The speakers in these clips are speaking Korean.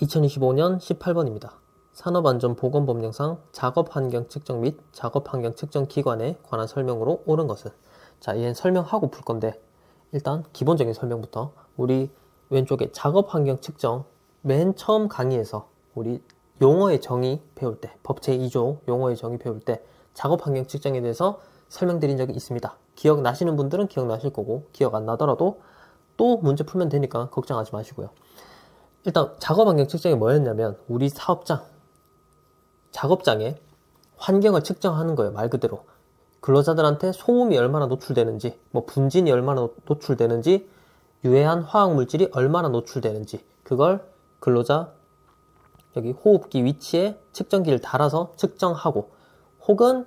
2025년 18번입니다. 산업안전보건법령상 작업환경 측정 및 작업환경 측정 기관에 관한 설명으로 옳은 것은, 자, 얘는 설명하고 풀 건데 일단 기본적인 설명부터. 우리 왼쪽에 작업환경 측정, 맨 처음 강의에서 우리 용어의 정의 배울 때, 법 제2조 용어의 정의 배울 때 작업환경 측정에 대해서 설명드린 적이 있습니다. 기억나시는 분들은 기억나실 거고, 기억 안 나더라도 또 문제 풀면 되니까 걱정하지 마시고요. 일단 작업환경 측정이 뭐였냐면, 우리 사업장, 작업장에 환경을 측정하는 거예요. 말 그대로 근로자들한테 소음이 얼마나 노출되는지, 뭐 분진이 얼마나 노출되는지, 유해한 화학물질이 얼마나 노출되는지, 그걸 근로자 여기 호흡기 위치에 측정기를 달아서 측정하고, 혹은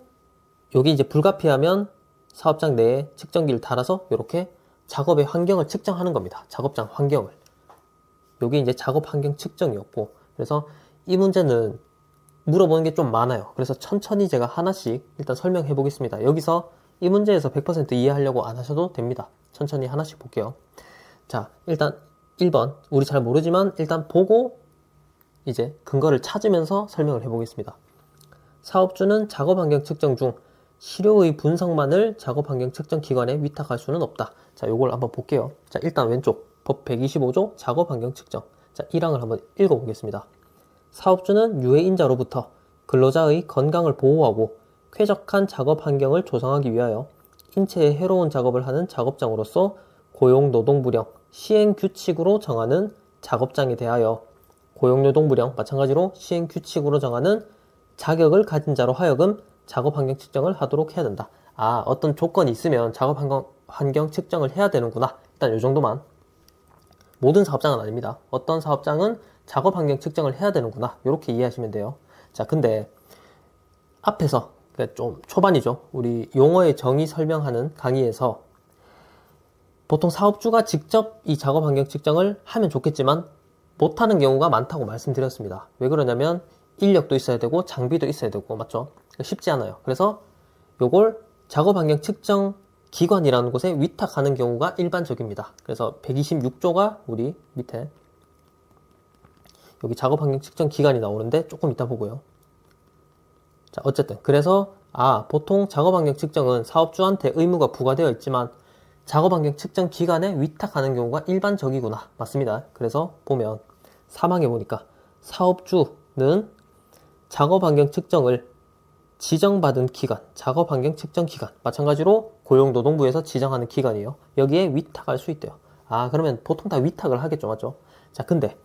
여기 이제 불가피하면 사업장 내에 측정기를 달아서 이렇게 작업의 환경을 측정하는 겁니다. 작업장 환경을. 여기 이제 작업 환경 측정이었고, 그래서 이 문제는 물어보는 게 좀 많아요. 그래서 천천히 제가 하나씩 일단 설명해 보겠습니다. 여기서 이 문제에서 100% 이해하려고 안 하셔도 됩니다. 천천히 하나씩 볼게요. 자, 일단 1번 우리 잘 모르지만 일단 보고 이제 근거를 찾으면서 설명을 해 보겠습니다. 사업주는 작업 환경 측정 중 시료의 분석만을 작업 환경 측정 기관에 위탁할 수는 없다. 자, 요걸 한번 볼게요. 자, 일단 왼쪽 법 125조 작업 환경 측정. 자, 1항을 한번 읽어보겠습니다. 사업주는 유해인자로부터 근로자의 건강을 보호하고 쾌적한 작업 환경을 조성하기 위하여 인체에 해로운 작업을 하는 작업장으로서 고용노동부령 시행규칙으로 정하는 작업장에 대하여 고용노동부령 마찬가지로 시행규칙으로 정하는 자격을 가진 자로 하여금 작업환경 측정을 하도록 해야 된다. 아, 어떤 조건이 있으면 작업환경 측정을 해야 되는구나. 일단 이 정도만. 모든 사업장은 아닙니다. 어떤 사업장은 작업환경 측정을 해야 되는구나. 이렇게 이해하시면 돼요. 자, 근데 앞에서 좀 초반이죠. 우리 용어의 정의 설명하는 강의에서 보통 사업주가 직접 이 작업환경 측정을 하면 좋겠지만 못하는 경우가 많다고 말씀드렸습니다. 왜 그러냐면 인력도 있어야 되고 장비도 있어야 되고, 맞죠? 쉽지 않아요. 그래서 요걸 작업환경 측정 기관이라는 곳에 위탁하는 경우가 일반적입니다. 그래서 126조가 우리 밑에 여기 작업환경 측정 기관이 나오는데 조금 이따 보고요. 자, 어쨌든 그래서 보통 작업환경 측정은 사업주한테 의무가 부과되어 있지만 작업환경 측정 기관에 위탁하는 경우가 일반적이구나. 맞습니다. 그래서 보면 3항에 보니까 사업주는 작업환경 측정을 지정받은 기관, 작업환경 측정 기관, 마찬가지로 고용노동부에서 지정하는 기관이에요. 여기에 위탁할 수 있대요. 그러면 보통 다 위탁을 하겠죠, 맞죠? 자, 근데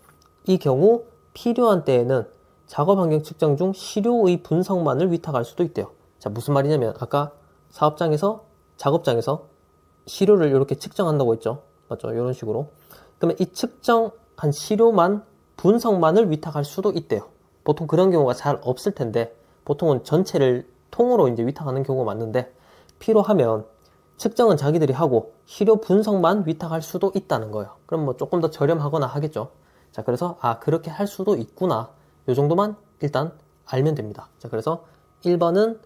이 경우 필요한 때에는 작업환경 측정 중 시료의 분석만을 위탁할 수도 있대요. 자, 무슨 말이냐면 아까 사업장에서, 작업장에서 시료를 이렇게 측정한다고 했죠, 맞죠? 이런 식으로. 그러면 이 측정한 시료만, 분석만을 위탁할 수도 있대요. 보통 그런 경우가 잘 없을 텐데 보통은 전체를 통으로 이제 위탁하는 경우가 많은데, 필요하면 측정은 자기들이 하고 시료 분석만 위탁할 수도 있다는 거예요. 그럼 뭐 조금 더 저렴하거나 하겠죠. 자, 그래서 그렇게 할 수도 있구나. 요 정도만 일단 알면 됩니다. 자, 그래서 1번은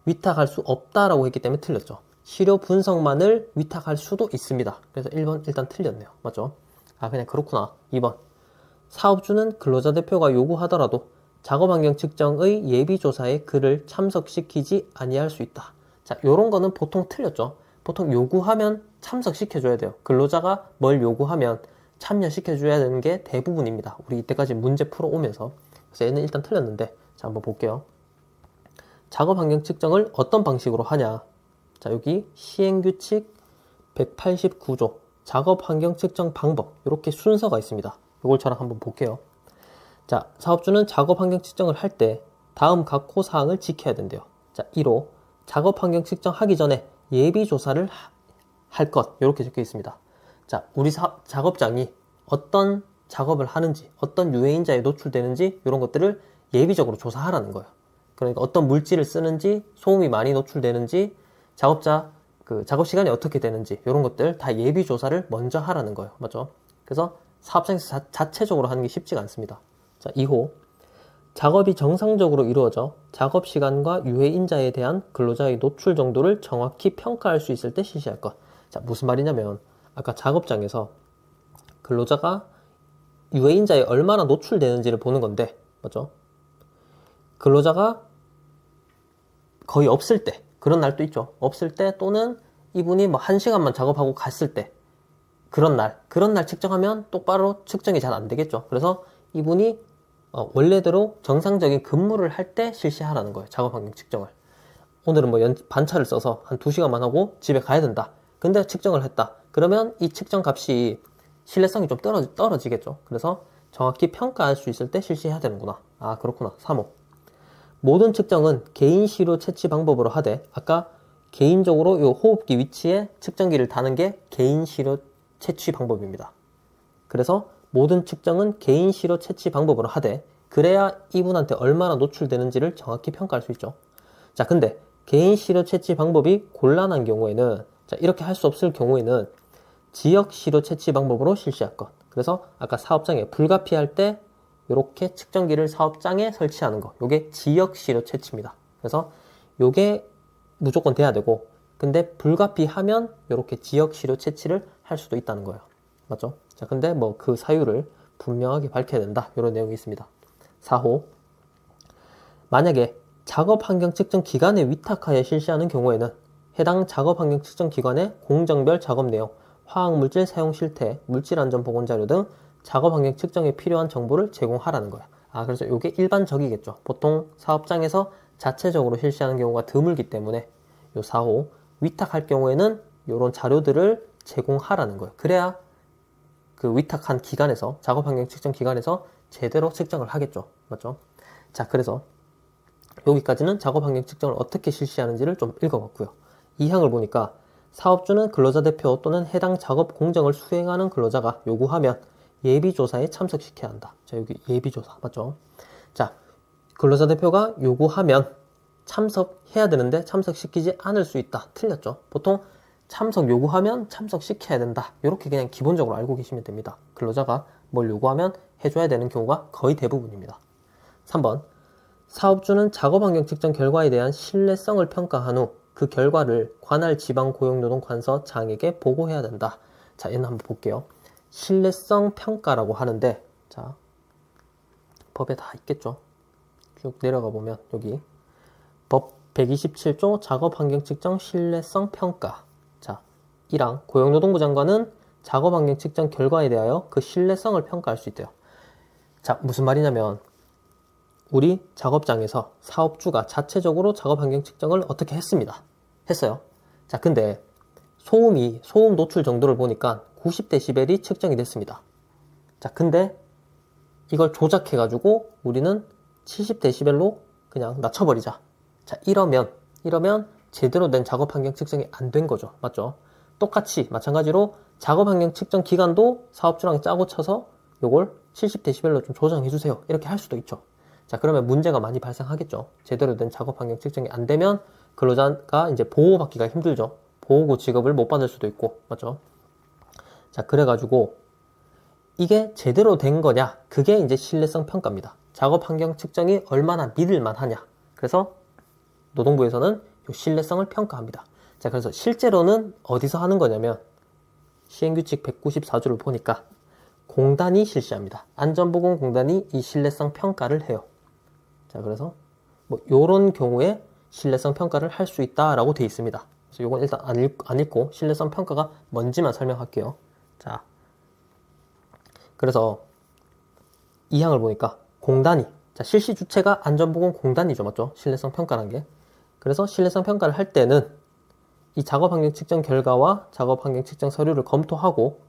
위탁할 수 없다라고 했기 때문에 틀렸죠. 시료 분석만을 위탁할 수도 있습니다. 그래서 1번 일단 틀렸네요. 맞죠? 그냥 그렇구나. 2번. 사업주는 근로자 대표가 요구하더라도 작업환경 측정의 예비조사에 그를 참석시키지 아니할 수 있다. 자, 요런 거는 보통 틀렸죠. 보통 요구하면 참석시켜줘야 돼요. 근로자가 뭘 요구하면 참여시켜줘야 되는 게 대부분입니다. 우리 이때까지 문제 풀어오면서. 그래서 얘는 일단 틀렸는데, 자, 한번 볼게요. 작업환경 측정을 어떤 방식으로 하냐. 자, 여기 시행규칙 189조 작업환경 측정 방법, 이렇게 순서가 있습니다. 이걸 저랑 한번 볼게요. 자, 사업주는 작업환경 측정을 할 때 다음 각 호사항을 지켜야 된대요. 자, 1호 작업환경 측정하기 전에 예비조사를 할 것, 이렇게 적혀 있습니다. 자, 우리 작업장이 어떤 작업을 하는지, 어떤 유해인자에 노출되는지 이런 것들을 예비적으로 조사하라는 거예요. 그러니까 어떤 물질을 쓰는지, 소음이 많이 노출되는지, 작업자 작업 시간이 어떻게 되는지 이런 것들 다 예비 조사를 먼저 하라는 거예요. 맞죠? 그래서 사업장에서 자체적으로 하는 게 쉽지가 않습니다. 자, 2호 작업이 정상적으로 이루어져 작업 시간과 유해인자에 대한 근로자의 노출 정도를 정확히 평가할 수 있을 때 실시할 것. 자, 무슨 말이냐면 아까 작업장에서 근로자가 유해인자에 얼마나 노출되는지를 보는 건데, 맞죠? 근로자가 거의 없을 때, 그런 날도 있죠. 없을 때 또는 이분이 뭐 1시간만 작업하고 갔을 때, 그런 날 측정하면 똑바로 측정이 잘 안 되겠죠. 그래서 이분이 원래대로 정상적인 근무를 할 때 실시하라는 거예요. 작업 환경 측정을. 오늘은 뭐 반차를 써서 한 2시간만 하고 집에 가야 된다. 근데 측정을 했다. 그러면 이 측정 값이 신뢰성이 좀 떨어지겠죠. 그래서 정확히 평가할 수 있을 때 실시해야 되는구나. 아, 그렇구나. 3호. 모든 측정은 개인 시료 채취 방법으로 하되, 아까 개인적으로 요 호흡기 위치에 측정기를 다는 게 개인 시료 채취 방법입니다. 그래서 모든 측정은 개인 시료 채취 방법으로 하되, 그래야 이분한테 얼마나 노출되는지를 정확히 평가할 수 있죠. 자, 근데 개인 시료 채취 방법이 곤란한 경우에는, 자, 이렇게 할 수 없을 경우에는 지역 시료 채취 방법으로 실시할 것. 그래서 아까 사업장에 불가피할 때 이렇게 측정기를 사업장에 설치하는 거. 요게 지역 시료 채취입니다. 그래서 요게 무조건 돼야 되고, 근데 불가피하면 이렇게 지역 시료 채취를 할 수도 있다는 거예요. 맞죠? 자, 근데 뭐 그 사유를 분명하게 밝혀야 된다. 이런 내용이 있습니다. 4호. 만약에 작업 환경 측정 기관에 위탁하여 실시하는 경우에는 해당 작업 환경 측정 기관의 공정별 작업 내용, 화학물질 사용 실태, 물질 안전 보건 자료 등 작업 환경 측정에 필요한 정보를 제공하라는 거야. 아, 그래서 이게 일반적이겠죠. 보통 사업장에서 자체적으로 실시하는 경우가 드물기 때문에 요 4호 위탁할 경우에는 이런 자료들을 제공하라는 거예요. 그래야 그 위탁한 기관에서, 작업 환경 측정 기관에서 제대로 측정을 하겠죠. 맞죠? 자, 그래서 여기까지는 작업 환경 측정을 어떻게 실시하는지를 좀 읽어봤고요. 이 항을 보니까 사업주는 근로자 대표 또는 해당 작업 공정을 수행하는 근로자가 요구하면 예비조사에 참석시켜야 한다. 자, 여기 예비조사 맞죠? 자, 근로자 대표가 요구하면 참석해야 되는데 참석시키지 않을 수 있다. 틀렸죠? 보통 참석 요구하면 참석시켜야 된다. 이렇게 그냥 기본적으로 알고 계시면 됩니다. 근로자가 뭘 요구하면 해줘야 되는 경우가 거의 대부분입니다. 3번. 사업주는 작업환경 측정 결과에 대한 신뢰성을 평가한 후 그 결과를 관할 지방고용노동관서장에게 보고해야 된다. 자, 얘는 한번 볼게요. 신뢰성 평가라고 하는데, 자, 법에 다 있겠죠. 쭉 내려가 보면 여기 법 127조 작업환경 측정 신뢰성 평가. 자, 1항 고용노동부 장관은 작업환경 측정 결과에 대하여 그 신뢰성을 평가할 수 있대요. 자, 무슨 말이냐면 우리 작업장에서 사업주가 자체적으로 작업환경 측정을 어떻게 했어요. 자, 근데 소음 노출 정도를 보니까 90dB이 측정이 됐습니다. 자, 근데 이걸 조작해가지고 우리는 70dB로 그냥 낮춰버리자. 자, 이러면 제대로 된 작업환경 측정이 안 된 거죠. 맞죠? 똑같이 마찬가지로 작업환경 측정 기간도 사업주랑 짜고 쳐서 요걸 70dB로 좀 조정해주세요. 이렇게 할 수도 있죠. 자, 그러면 문제가 많이 발생하겠죠. 제대로 된 작업 환경 측정이 안 되면 근로자가 이제 보호받기가 힘들죠. 보호구 지급을 못 받을 수도 있고, 맞죠? 자, 그래가지고 이게 제대로 된 거냐? 그게 이제 신뢰성 평가입니다. 작업 환경 측정이 얼마나 믿을만 하냐? 그래서 노동부에서는 이 신뢰성을 평가합니다. 자, 그래서 실제로는 어디서 하는 거냐면 시행규칙 194조를 보니까 공단이 실시합니다. 안전보건공단이 이 신뢰성 평가를 해요. 자, 그래서 뭐 요런 경우에 신뢰성 평가를 할 수 있다라고 되어 있습니다. 그래서 요건 일단 안 읽고 신뢰성 평가가 뭔지만 설명할게요. 자, 그래서 이 항을 보니까 공단이, 자, 실시 주체가 안전보건공단이죠. 맞죠? 신뢰성 평가란 게. 그래서 신뢰성 평가를 할 때는 이 작업환경 측정 결과와 작업환경 측정 서류를 검토하고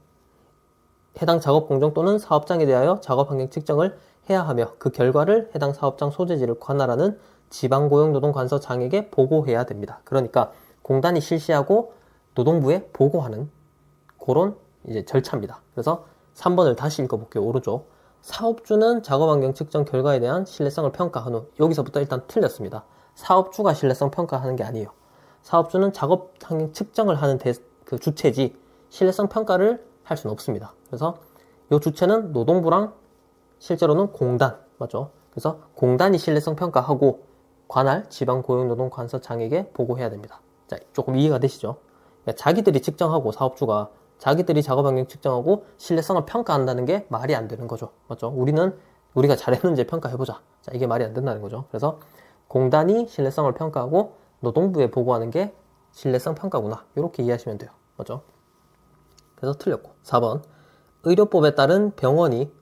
해당 작업 공정 또는 사업장에 대하여 작업환경 측정을 해야 하며 그 결과를 해당 사업장 소재지를 관할하는 지방고용노동관서장에게 보고해야 됩니다. 그러니까 공단이 실시하고 노동부에 보고하는 그런 이제 절차입니다. 그래서 3번을 다시 읽어볼게요. 오른쪽. 사업주는 작업환경 측정 결과에 대한 신뢰성을 평가한 후, 여기서부터 일단 틀렸습니다. 사업주가 신뢰성 평가하는 게 아니에요. 사업주는 작업환경 측정을 하는 그 주체지 신뢰성 평가를 할 수는 없습니다. 그래서 이 주체는 노동부랑 실제로는 공단, 맞죠? 그래서 공단이 신뢰성 평가하고 관할 지방고용노동관서장에게 보고해야 됩니다. 자, 조금 이해가 되시죠? 그러니까 자기들이 측정하고 사업주가 자기들이 작업 환경 측정하고 신뢰성을 평가한다는 게 말이 안 되는 거죠. 맞죠? 우리가 잘했는지 평가해보자. 자, 이게 말이 안 된다는 거죠. 그래서 공단이 신뢰성을 평가하고 노동부에 보고하는 게 신뢰성 평가구나. 이렇게 이해하시면 돼요. 맞죠? 그래서 틀렸고. 4번. 의료법에 따른 병원이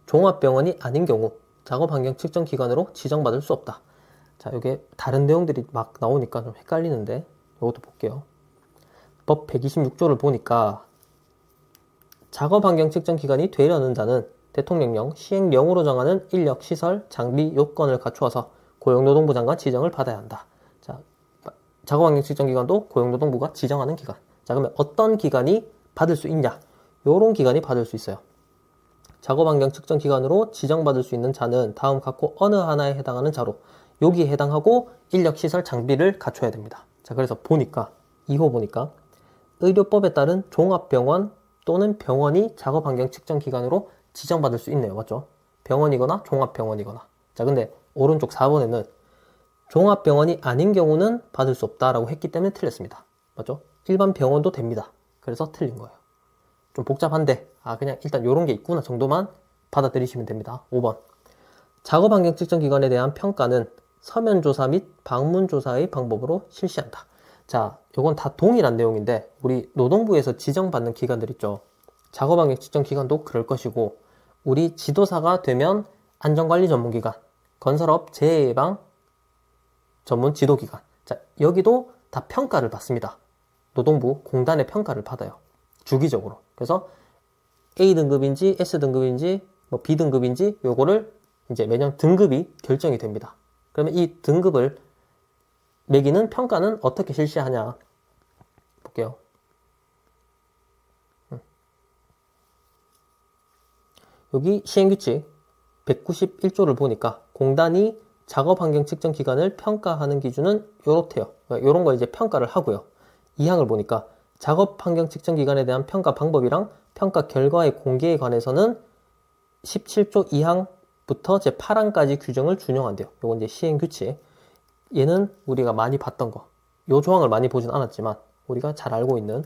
종합병원이 아닌 경우 작업환경 측정기관으로 지정받을 수 없다. 자, 이게 다른 내용들이 막 나오니까 좀 헷갈리는데 이것도 볼게요. 법 126조를 보니까 작업환경 측정기관이 되려는 자는 대통령령, 시행령으로 정하는 인력, 시설, 장비, 요건을 갖추어서 고용노동부 장관 지정을 받아야 한다. 자, 작업환경 측정기관도 고용노동부가 지정하는 기관. 자, 그러면 어떤 기관이 받을 수 있냐? 요런 기관이 받을 수 있어요. 작업환경 측정기관으로 지정받을 수 있는 자는 다음 각호 어느 하나에 해당하는 자로 여기에 해당하고 인력, 시설, 장비를 갖춰야 됩니다. 자, 그래서 보니까 2호 보니까 의료법에 따른 종합병원 또는 병원이 작업환경 측정기관으로 지정받을 수 있네요. 맞죠? 병원이거나 종합병원이거나. 자, 근데 오른쪽 4번에는 종합병원이 아닌 경우는 받을 수 없다라고 했기 때문에 틀렸습니다. 맞죠? 일반 병원도 됩니다. 그래서 틀린 거예요. 좀 복잡한데 그냥 일단 요런 게 있구나 정도만 받아들이시면 됩니다. 5번. 작업환경 측정기관에 대한 평가는 서면조사 및 방문조사의 방법으로 실시한다. 자, 요건 다 동일한 내용인데 우리 노동부에서 지정받는 기관들 있죠. 작업환경 측정기관도 그럴 것이고 우리 지도사가 되면 안전관리 전문기관, 건설업 재해예방 전문 지도기관. 자, 여기도 다 평가를 받습니다. 노동부 공단의 평가를 받아요. 주기적으로. 그래서 A등급인지 S등급인지 뭐 B등급인지 요거를 이제 매년 등급이 결정이 됩니다. 그러면 이 등급을 매기는 평가는 어떻게 실시하냐 볼게요. 여기 시행규칙 191조를 보니까 공단이 작업환경 측정 기관을 평가하는 기준은 요렇대요. 요런 거 이제 평가를 하고요. 2항을 보니까 작업환경 측정 기관에 대한 평가 방법이랑 평가 결과의 공개에 관해서는 17조 2항부터 제8항까지 규정을 준용한대요. 요건 이제 시행규칙. 얘는 우리가 많이 봤던 거. 요 조항을 많이 보진 않았지만 우리가 잘 알고 있는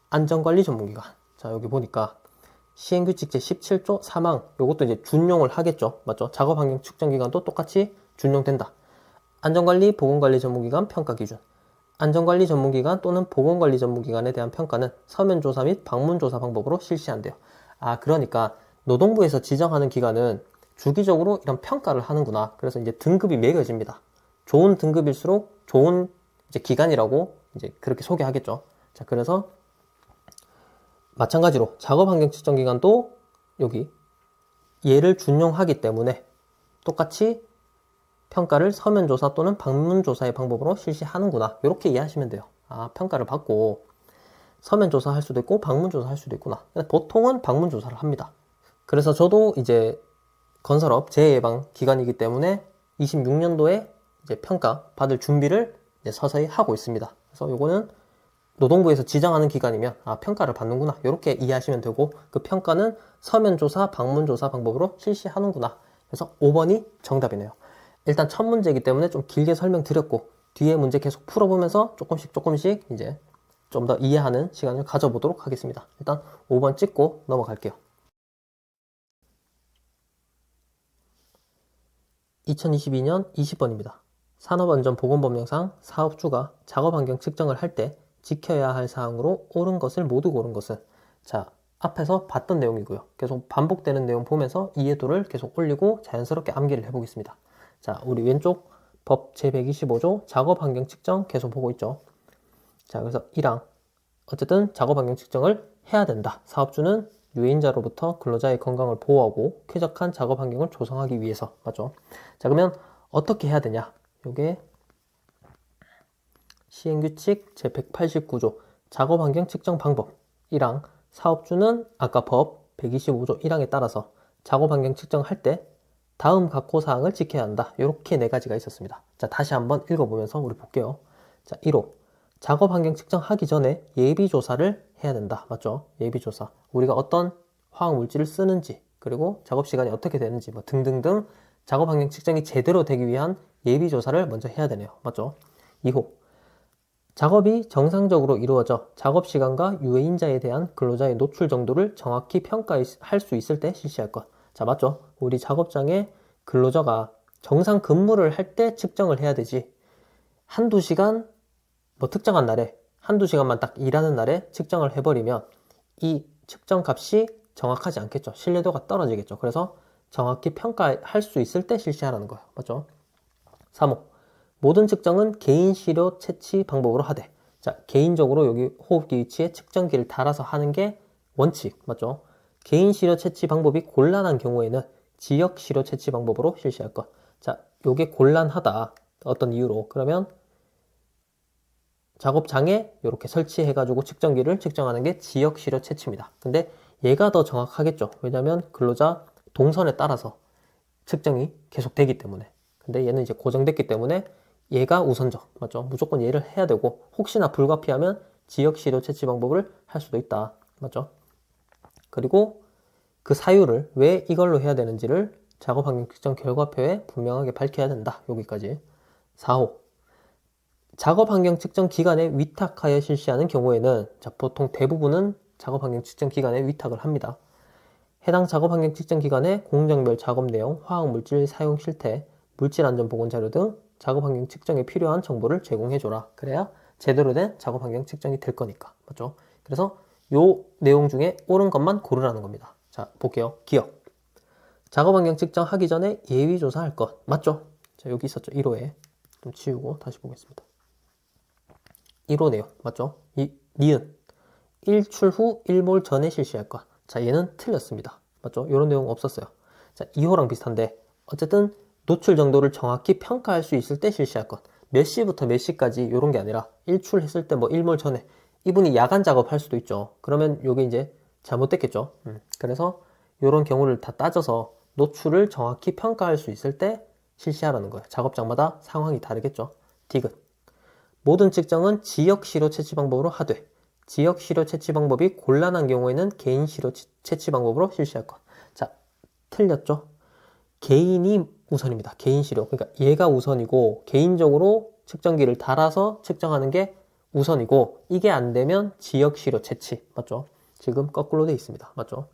안전관리 전문기관. 자, 여기 보니까 시행규칙 제17조 3항 요것도 이제 준용을 하겠죠. 맞죠? 작업환경 측정기관도 똑같이 준용된다. 안전관리 보건관리 전문기관 평가기준. 안전관리 전문기관 또는 보건관리 전문기관에 대한 평가는 서면조사 및 방문조사 방법으로 실시한대요. 그러니까 노동부에서 지정하는 기관은 주기적으로 이런 평가를 하는구나. 그래서 이제 등급이 매겨집니다. 좋은 등급일수록 좋은 이제 기관이라고 이제 그렇게 소개하겠죠. 자, 그래서 마찬가지로 작업환경 측정기관도 여기 얘를 준용하기 때문에 똑같이 평가를 서면조사 또는 방문조사의 방법으로 실시하는구나. 이렇게 이해하시면 돼요. 평가를 받고 서면조사 할 수도 있고 방문조사 할 수도 있구나. 보통은 방문조사를 합니다. 그래서 저도 이제 건설업 재해예방 기관이기 때문에 26년도에 이제 평가 받을 준비를 이제 서서히 하고 있습니다. 그래서 요거는 노동부에서 지정하는 기관이면 평가를 받는구나. 이렇게 이해하시면 되고 그 평가는 서면조사, 방문조사 방법으로 실시하는구나. 그래서 5번이 정답이네요. 일단 첫 문제이기 때문에 좀 길게 설명드렸고 뒤에 문제 계속 풀어보면서 조금씩 이제 좀 더 이해하는 시간을 가져보도록 하겠습니다. 일단 5번 찍고 넘어갈게요. 2022년 20번입니다. 산업안전보건법령상 사업주가 작업환경 측정을 할 때 지켜야 할 사항으로 옳은 것을 모두 고른 것은, 자, 앞에서 봤던 내용이고요. 계속 반복되는 내용 보면서 이해도를 계속 올리고 자연스럽게 암기를 해보겠습니다. 자, 우리 왼쪽 법 제125조 작업환경 측정 계속 보고 있죠. 자, 그래서 1항 어쨌든 작업환경 측정을 해야 된다. 사업주는 유해인자로부터 근로자의 건강을 보호하고 쾌적한 작업환경을 조성하기 위해서. 맞죠? 자, 그러면 어떻게 해야 되냐? 요게 시행규칙 제189조 작업환경 측정 방법 1항 사업주는 아까 법 125조 1항에 따라서 작업환경 측정할 때 다음 각호 사항을 지켜야 한다. 이렇게 네 가지가 있었습니다. 자, 다시 한번 읽어보면서 우리 볼게요. 자, 1호 작업환경 측정하기 전에 예비조사를 해야 된다. 맞죠? 예비조사. 우리가 어떤 화학물질을 쓰는지 그리고 작업시간이 어떻게 되는지 뭐 등등등 작업환경 측정이 제대로 되기 위한 예비조사를 먼저 해야 되네요. 맞죠? 2호 작업이 정상적으로 이루어져 작업 시간과 유해인자에 대한 근로자의 노출 정도를 정확히 평가할 수 있을 때 실시할 것. 자, 맞죠? 우리 작업장에 근로자가 정상 근무를 할 때 측정을 해야 되지. 한두 시간, 뭐 특정한 날에, 한두 시간만 딱 일하는 날에 측정을 해버리면 이 측정 값이 정확하지 않겠죠. 신뢰도가 떨어지겠죠. 그래서 정확히 평가할 수 있을 때 실시하라는 거예요. 맞죠? 3호. 모든 측정은 개인 시료 채취 방법으로 하되. 자, 개인적으로 여기 호흡기 위치에 측정기를 달아서 하는 게 원칙. 맞죠? 개인 시료 채취 방법이 곤란한 경우에는 지역 시료 채취 방법으로 실시할 것. 자, 요게 곤란하다. 어떤 이유로? 그러면 작업장에 이렇게 설치해가지고 측정기를 측정하는 게 지역 시료 채취입니다. 근데 얘가 더 정확하겠죠. 왜냐하면 근로자 동선에 따라서 측정이 계속 되기 때문에. 근데 얘는 이제 고정됐기 때문에 얘가 우선적. 맞죠? 무조건 얘를 해야 되고 혹시나 불가피하면 지역 시료 채취 방법을 할 수도 있다. 맞죠? 그리고 그 사유를 왜 이걸로 해야 되는지를 작업 환경 측정 결과표에 분명하게 밝혀야 된다. 여기까지. 4호. 작업 환경 측정 기관에 위탁하여 실시하는 경우에는 자, 보통 대부분은 작업 환경 측정 기관에 위탁을 합니다. 해당 작업 환경 측정 기관에 공정별 작업 내용, 화학 물질 사용 실태, 물질 안전 보건 자료 등 작업 환경 측정에 필요한 정보를 제공해줘라. 그래야 제대로 된 작업 환경 측정이 될 거니까. 맞죠? 그래서 요 내용 중에 옳은 것만 고르라는 겁니다. 자, 볼게요. 기억. 작업 환경 측정 하기 전에 예위 조사할 것. 맞죠? 자, 여기 있었죠. 1호에. 좀 지우고 다시 보겠습니다. 1호 내용. 맞죠? 니은. 일출 후 1몰 전에 실시할 것. 자, 얘는 틀렸습니다. 맞죠? 이런 내용 없었어요. 자, 2호랑 비슷한데 어쨌든 노출 정도를 정확히 평가할 수 있을 때 실시할 것. 몇 시부터 몇 시까지 이런 게 아니라 일출했을 때 뭐 1몰 전에 이분이 야간 작업할 수도 있죠. 그러면 요게 이제 잘못됐겠죠. 그래서 이런 경우를 다 따져서 노출을 정확히 평가할 수 있을 때 실시하라는 거예요. 작업장마다 상황이 다르겠죠. 디귿. 모든 측정은 지역 시료 채취 방법으로 하되 지역 시료 채취 방법이 곤란한 경우에는 개인 시료 채취 방법으로 실시할 것. 자, 틀렸죠? 개인이 우선입니다. 개인 시료. 그러니까 얘가 우선이고 개인적으로 측정기를 달아서 측정하는 게 우선이고 이게 안 되면 지역 시료 채취. 맞죠? 지금 거꾸로 돼 있습니다. 맞죠?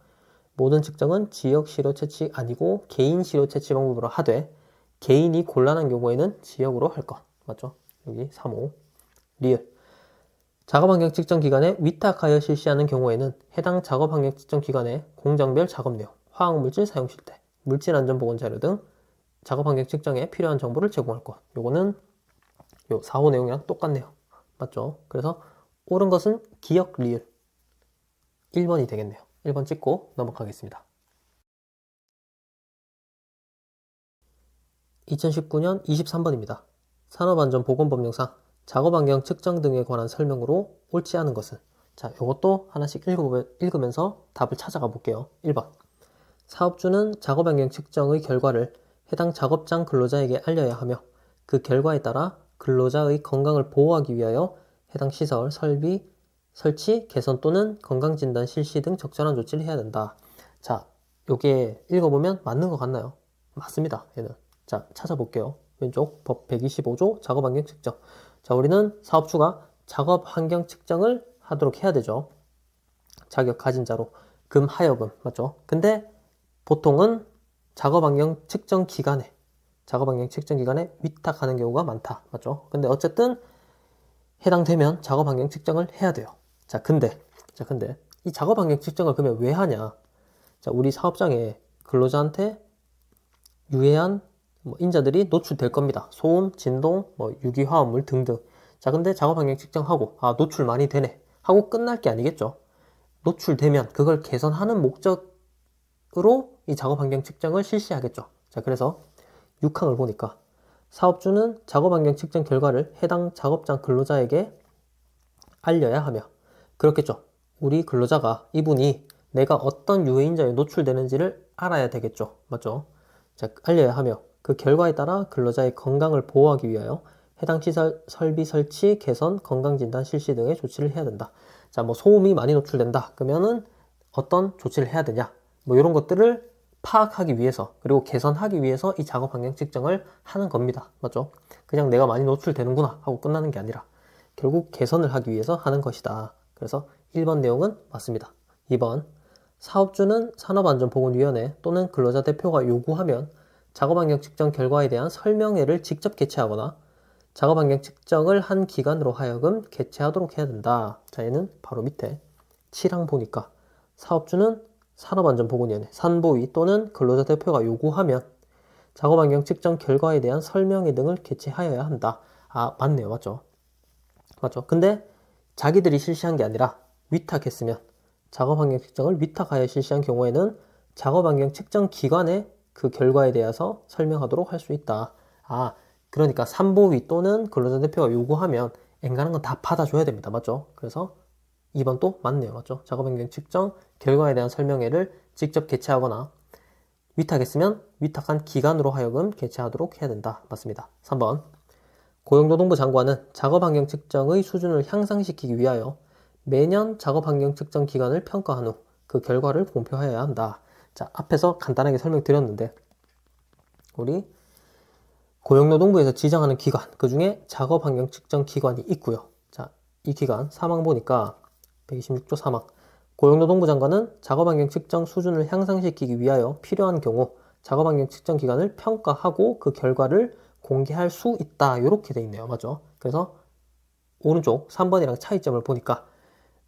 모든 측정은 지역 시료 채취 아니고 개인 시료 채취 방법으로 하되 개인이 곤란한 경우에는 지역으로 할 것. 맞죠? 여기 3호. 리을. 작업환경 측정 기간에 위탁하여 실시하는 경우에는 해당 작업환경 측정 기간에 공정별 작업 내용, 화학물질 사용 실태, 물질 안전 보건 자료 등 작업환경 측정에 필요한 정보를 제공할 것. 요거는 요 4호 내용이랑 똑같네요. 맞죠? 그래서 옳은 것은 기억 리을 1번이 되겠네요. 1번 찍고 넘어가겠습니다. 2019년 23번입니다. 산업안전보건법령상 작업환경 측정 등에 관한 설명으로 옳지 않은 것은 자, 이것도 하나씩 읽으면서 답을 찾아가 볼게요. 1번. 사업주는 작업환경 측정의 결과를 해당 작업장 근로자에게 알려야 하며 그 결과에 따라 근로자의 건강을 보호하기 위하여 해당 시설, 설비, 설치, 개선 또는 건강진단 실시 등 적절한 조치를 해야 된다. 자, 요게 읽어보면 맞는 것 같나요? 맞습니다. 얘는. 자, 찾아볼게요. 왼쪽 법 125조 작업환경 측정. 자, 우리는 사업주가 작업환경 측정을 하도록 해야 되죠. 자격 가진 자로 금하여금 맞죠? 근데 보통은 작업환경 측정 기간에 위탁하는 경우가 많다. 맞죠? 근데 어쨌든 해당되면 작업환경 측정을 해야 돼요. 자, 근데 이 작업환경 측정을 그러면 왜 하냐? 자, 우리 사업장에 근로자한테 유해한 인자들이 노출될 겁니다. 소음, 진동, 유기화합물 등등. 자, 근데 작업환경 측정하고 노출 많이 되네 하고 끝날 게 아니겠죠. 노출되면 그걸 개선하는 목적으로 이 작업환경 측정을 실시하겠죠. 자, 그래서 6항을 보니까 사업주는 작업환경 측정 결과를 해당 작업장 근로자에게 알려야 하며 그렇겠죠. 우리 근로자가 이분이 내가 어떤 유해인자에 노출되는지를 알아야 되겠죠. 맞죠? 자, 알려야 하며 그 결과에 따라 근로자의 건강을 보호하기 위하여 해당 시설 설비 설치, 개선, 건강진단 실시 등의 조치를 해야 된다. 자, 소음이 많이 노출된다. 그러면은 어떤 조치를 해야 되냐? 이런 것들을 파악하기 위해서 그리고 개선하기 위해서 이 작업 환경 측정을 하는 겁니다. 맞죠? 그냥 내가 많이 노출되는구나 하고 끝나는 게 아니라 결국 개선을 하기 위해서 하는 것이다. 그래서 1번 내용은 맞습니다. 2번 사업주는 산업안전보건위원회 또는 근로자 대표가 요구하면 작업환경 측정 결과에 대한 설명회를 직접 개최하거나 작업환경 측정을 한 기관으로 하여금 개최하도록 해야 된다. 자, 얘는 바로 밑에 7항 보니까 사업주는 산업안전보건위원회, 산보위 또는 근로자 대표가 요구하면 작업환경 측정 결과에 대한 설명회 등을 개최하여야 한다. 아, 맞네요. 맞죠? 맞죠? 근데 자기들이 실시한 게 아니라 위탁했으면 작업환경 측정을 위탁하여 실시한 경우에는 작업환경 측정 기관에 그 결과에 대해서 설명하도록 할 수 있다. 아, 그러니까 산보위 또는 근로자 대표가 요구하면 엔간한 건 다 받아줘야 됩니다. 맞죠? 그래서 2번 또 맞네요. 맞죠? 작업환경 측정 결과에 대한 설명회를 직접 개최하거나 위탁했으면 위탁한 기관으로 하여금 개최하도록 해야 된다. 맞습니다. 3번 고용노동부 장관은 작업환경 측정의 수준을 향상시키기 위하여 매년 작업환경 측정 기간을 평가한 후 그 결과를 공표하여야 한다. 자, 앞에서 간단하게 설명드렸는데 우리 고용노동부에서 지정하는 기관, 그 중에 작업환경 측정 기관이 있고요. 자, 이 기관 사망 보니까 126조 3항 고용노동부 장관은 작업환경 측정 수준을 향상시키기 위하여 필요한 경우 작업환경 측정 기간을 평가하고 그 결과를 공개할 수 있다. 이렇게 돼 있네요. 맞죠? 그래서 오른쪽 3번이랑 차이점을 보니까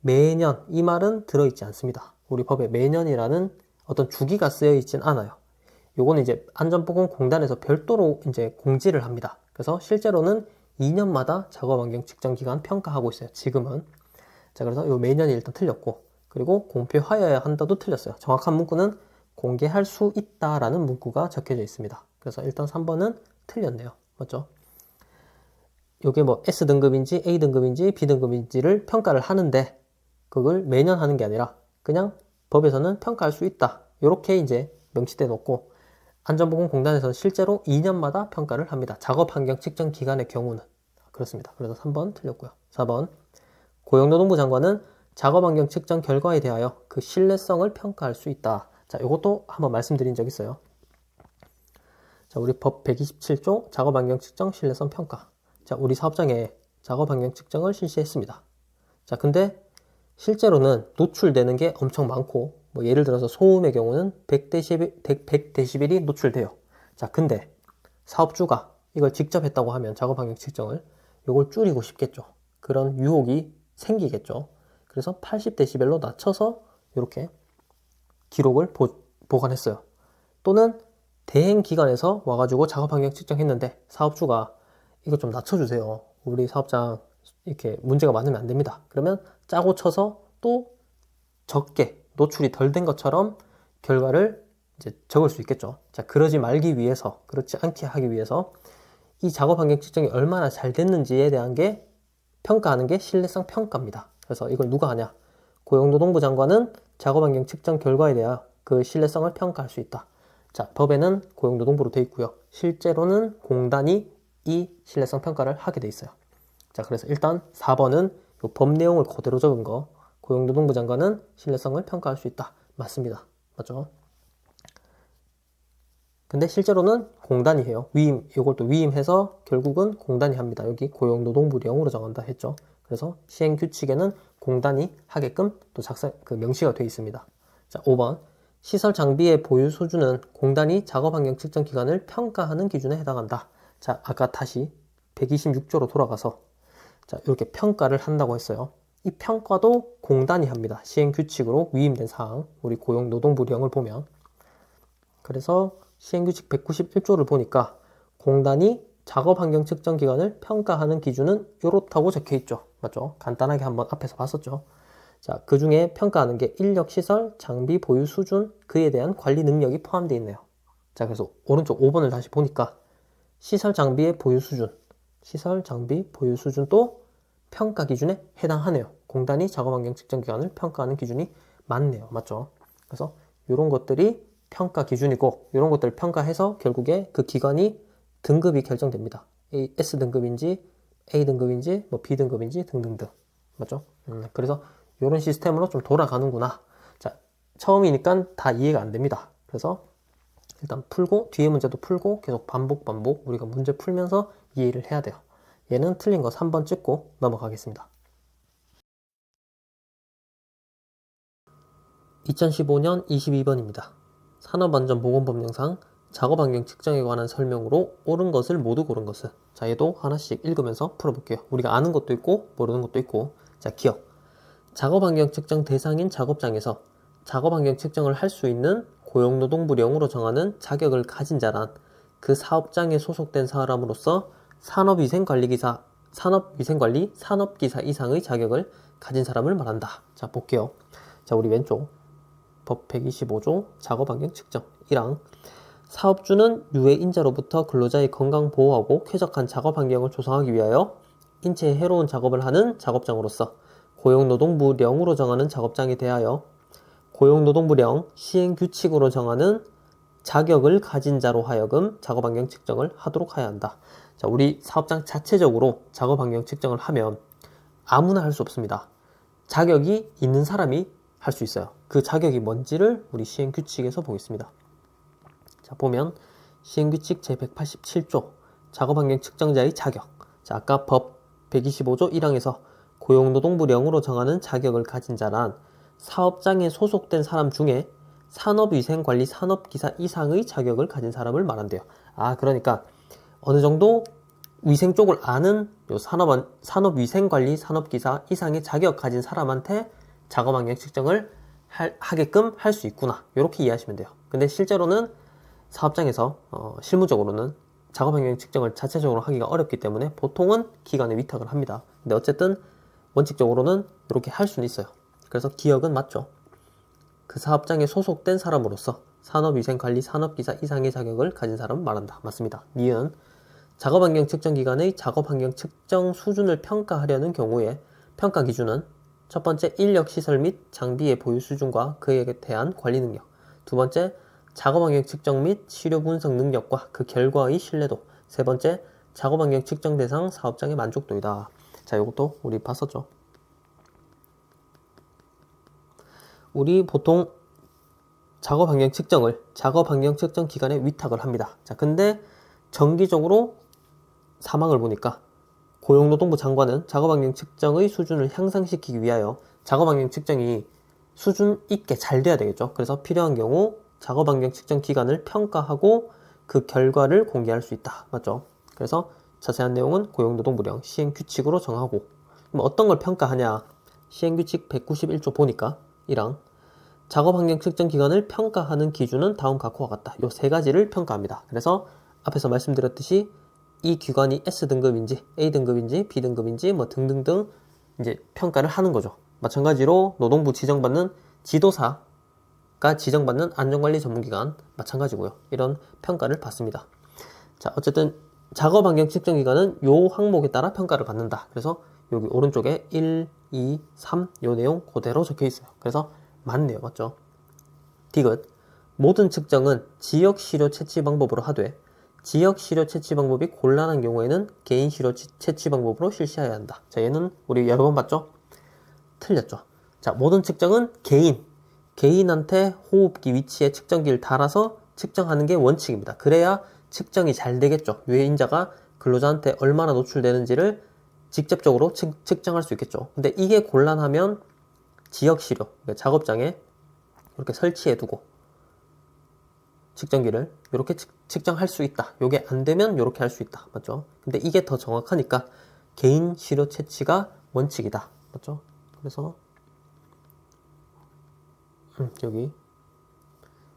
매년 이 말은 들어있지 않습니다. 우리 법에 매년이라는 어떤 주기가 쓰여 있진 않아요. 요거는 이제 안전보건공단에서 별도로 이제 공지를 합니다. 그래서 실제로는 2년마다 작업환경 측정 기간 평가하고 있어요. 지금은. 자, 그래서 요 매년이 일단 틀렸고, 그리고 공표하여야 한다도 틀렸어요. 정확한 문구는 공개할 수 있다라는 문구가 적혀져 있습니다. 그래서 일단 3번은 틀렸네요. 맞죠? 요게 뭐 S등급인지 A등급인지 B등급인지를 평가를 하는데 그걸 매년 하는 게 아니라 그냥 법에서는 평가할 수 있다. 요렇게 이제 명시돼 놓고 안전보건공단에서는 실제로 2년마다 평가를 합니다. 작업환경 측정 기간의 경우는. 그렇습니다. 그래서 3번 틀렸고요. 4번 고용노동부 장관은 작업환경 측정 결과에 대하여 그 신뢰성을 평가할 수 있다. 자, 이것도 한번 말씀드린 적 있어요. 자, 우리 법 127조 작업환경 측정 신뢰성 평가. 자, 우리 사업장에 작업환경 측정을 실시했습니다. 자, 근데 실제로는 노출되는 게 엄청 많고, 뭐 예를 들어서 소음의 경우는 100데시벨이 노출돼요. 자, 근데 사업주가 이걸 직접 했다고 하면 작업환경 측정을 이걸 줄이고 싶겠죠. 그런 유혹이 생기겠죠. 그래서 80데시벨로 낮춰서 이렇게 기록을 보관했어요. 또는 대행기관에서 와가지고 작업환경 측정했는데 사업주가 이거 좀 낮춰주세요. 우리 사업장 이렇게 문제가 많으면 안 됩니다. 그러면 짜고 쳐서 또 적게 노출이 덜 된 것처럼 결과를 이제 적을 수 있겠죠. 자, 그러지 말기 위해서, 그렇지 않게 하기 위해서 이 작업환경 측정이 얼마나 잘 됐는지에 대한 게 평가하는 게 신뢰성 평가입니다. 그래서 이걸 누가 하냐? 고용노동부 장관은 작업환경 측정 결과에 대한 그 신뢰성을 평가할 수 있다. 자, 법에는 고용노동부로 되어 있고요. 실제로는 공단이 이 신뢰성 평가를 하게 돼 있어요. 자, 그래서 일단 4번은 이 법 내용을 그대로 적은 거, 고용노동부 장관은 신뢰성을 평가할 수 있다. 맞습니다. 맞죠? 근데 실제로는 공단이 해요. 위임, 이걸 또 위임해서 결국은 공단이 합니다. 여기 고용노동부령으로 정한다 했죠. 그래서 시행규칙에는 공단이 하게끔 또 명시가 되어 있습니다. 자, 5번. 시설 장비의 보유 수준은 공단이 작업환경 측정 기간을 평가하는 기준에 해당한다. 자, 아까 다시 126조로 돌아가서 자, 이렇게 평가를 한다고 했어요. 이 평가도 공단이 합니다. 시행규칙으로 위임된 사항, 우리 고용노동부령을 보면. 그래서 시행규칙 191조를 보니까 공단이 작업환경 측정 기간을 평가하는 기준은 이렇다고 적혀있죠. 맞죠? 간단하게 한번 앞에서 봤었죠. 자, 그 중에 평가하는 게 인력, 시설, 장비 보유 수준, 그에 대한 관리 능력이 포함되어 있네요. 자, 그래서 오른쪽 5번을 다시 보니까 시설 장비의 보유 수준, 시설 장비 보유 수준도 평가 기준에 해당하네요. 공단이 작업환경 측정 기간을 평가하는 기준이 맞네요. 맞죠? 그래서 이런 것들이 평가 기준이고 이런 것들을 평가해서 결국에 그 기관이 등급이 결정됩니다. S등급인지 A등급인지 뭐 B등급인지 등등등. 맞죠? 그래서 이런 시스템으로 좀 돌아가는구나. 자, 처음이니까 다 이해가 안 됩니다. 그래서 일단 풀고 뒤에 문제도 풀고 계속 반복 우리가 문제 풀면서 이해를 해야 돼요. 얘는 틀린 거 3번 찍고 넘어가겠습니다. 2015년 22번입니다. 산업안전보건법령상 작업환경 측정에 관한 설명으로 옳은 것을 모두 고른 것은. 자, 얘도 하나씩 읽으면서 풀어볼게요. 우리가 아는 것도 있고 모르는 것도 있고. 자, 기억. 작업환경 측정 대상인 작업장에서 작업환경 측정을 할 수 있는 고용노동부령으로 정하는 자격을 가진 자란 그 사업장에 소속된 사람으로서 산업위생관리, 산업기사 이상의 자격을 가진 사람을 말한다. 자, 볼게요. 자, 우리 왼쪽 법 125조 작업환경 측정 1항 사업주는 유해인자로부터 근로자의 건강 보호하고 쾌적한 작업환경을 조성하기 위하여 인체에 해로운 작업을 하는 작업장으로서 고용노동부령으로 정하는 작업장에 대하여 고용노동부령 시행규칙으로 정하는 자격을 가진 자로 하여금 작업환경 측정을 하도록 하여야 한다. 자, 우리 사업장 자체적으로 작업환경 측정을 하면 아무나 할 수 없습니다. 자격이 있는 사람이 할 수 있어요. 그 자격이 뭔지를 우리 시행규칙에서 보겠습니다. 자, 보면 시행규칙 제187조 작업환경 측정자의 자격. 자, 아까 법 125조 1항에서 고용노동부령으로 정하는 자격을 가진 자란 사업장에 소속된 사람 중에 산업위생관리 산업기사 이상의 자격을 가진 사람을 말한대요. 아, 그러니까 어느 정도 위생 쪽을 아는 요 산업위생관리 산업기사 이상의 자격 가진 사람한테 작업환경 측정을 하게끔 할 수 있구나. 이렇게 이해하시면 돼요. 근데 실제로는 사업장에서 실무적으로는 작업환경 측정을 자체적으로 하기가 어렵기 때문에 보통은 기관에 위탁을 합니다. 근데 어쨌든 원칙적으로는 이렇게 할 수는 있어요. 그래서 기억은 맞죠. 그 사업장에 소속된 사람으로서 산업위생관리 산업기사 이상의 자격을 가진 사람을 말한다. 맞습니다. 니은 작업환경 측정기관의 작업환경 측정 수준을 평가하려는 경우에 평가 기준은 첫 번째, 인력시설 및 장비의 보유 수준과 그에 대한 관리 능력. 두 번째, 작업환경 측정 및 시료 분석 능력과 그 결과의 신뢰도. 세 번째, 작업환경 측정 대상 사업장의 만족도이다. 자, 이것도 우리 봤었죠. 우리 보통 작업환경 측정을 작업환경 측정 기관에 위탁을 합니다. 자, 근데 정기적으로 사망을 보니까 고용노동부 장관은 작업환경 측정의 수준을 향상시키기 위하여 작업환경 측정이 수준 있게 잘 돼야 되겠죠. 그래서 필요한 경우 작업환경 측정 기관을 평가하고 그 결과를 공개할 수 있다. 맞죠? 그래서 자세한 내용은 고용노동부령 시행규칙으로 정하고, 그럼 어떤 걸 평가하냐? 시행규칙 191조 보니까 1항 작업환경 측정 기관을 평가하는 기준은 다음 각호와 같다. 요 세 가지를 평가합니다. 그래서 앞에서 말씀드렸듯이 이 기관이 S등급인지 A등급인지 B등급인지 뭐 등등등 이제 평가를 하는 거죠. 마찬가지로 노동부 지정받는 지도사가 지정받는 안전관리 전문기관 마찬가지고요. 이런 평가를 받습니다. 자, 어쨌든 작업환경 측정기관은 요 항목에 따라 평가를 받는다. 그래서 여기 오른쪽에 1, 2, 3 요 내용 그대로 적혀 있어요. 그래서 맞네요. 맞죠? 디귿 모든 측정은 지역 시료 채취 방법으로 하되 지역 시료 채취 방법이 곤란한 경우에는 개인 시료 채취 방법으로 실시해야 한다. 자, 얘는 우리 여러 번 봤죠? 틀렸죠? 자, 모든 측정은 개인한테 호흡기 위치에 측정기를 달아서 측정하는 게 원칙입니다. 그래야 측정이 잘 되겠죠. 유해인자가 근로자한테 얼마나 노출되는지를 직접적으로 측정할 수 있겠죠. 근데 이게 곤란하면 지역 시료, 그러니까 작업장에 이렇게 설치해 두고 측정기를 이렇게 측정할 수 있다. 요게 안 되면 이렇게 할 수 있다. 맞죠? 근데 이게 더 정확하니까 개인 시료 채취가 원칙이다. 맞죠? 그래서 여기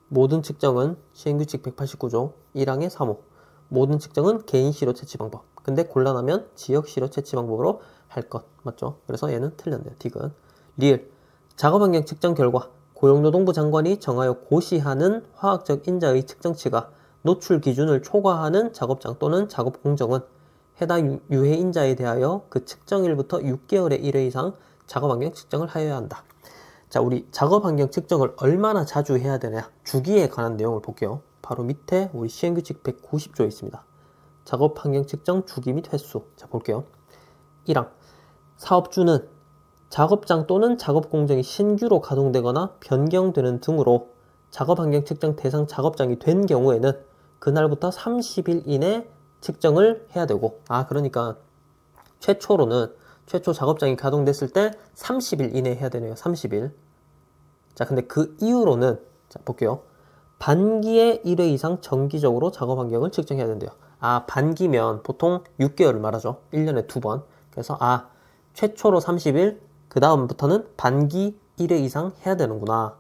모든 측정은 시행규칙 189조 1항의 3호 모든 측정은 개인 시료 채취 방법. 근데 곤란하면 지역 시료 채취 방법으로 할 것. 맞죠? 그래서 얘는 틀렸네요. 디귿 리을 작업환경 측정 결과 고용노동부 장관이 정하여 고시하는 화학적 인자의 측정치가 노출 기준을 초과하는 작업장 또는 작업 공정은 해당 유해 인자에 대하여 그 측정일부터 6개월의 1회 이상 작업환경 측정을 하여야 한다. 자, 우리 작업환경 측정을 얼마나 자주 해야 되냐? 주기에 관한 내용을 볼게요. 바로 밑에 우리 시행규칙 190조에 있습니다. 작업환경 측정 주기 및 횟수. 자, 볼게요. 1항 사업주는 작업장 또는 작업 공정이 신규로 가동되거나 변경되는 등으로 작업환경 측정 대상 작업장이 된 경우에는 그날부터 30일 이내 측정을 해야 되고, 그러니까 최초 작업장이 가동됐을 때 30일 이내에 해야 되네요. 30일. 자, 근데 그 이후로는, 자, 볼게요. 반기에 1회 이상 정기적으로 작업 환경을 측정해야 된대요. 아, 반기면 보통 6개월을 말하죠. 1년에 2번. 그래서, 최초로 30일, 그 다음부터는 반기 1회 이상 해야 되는구나.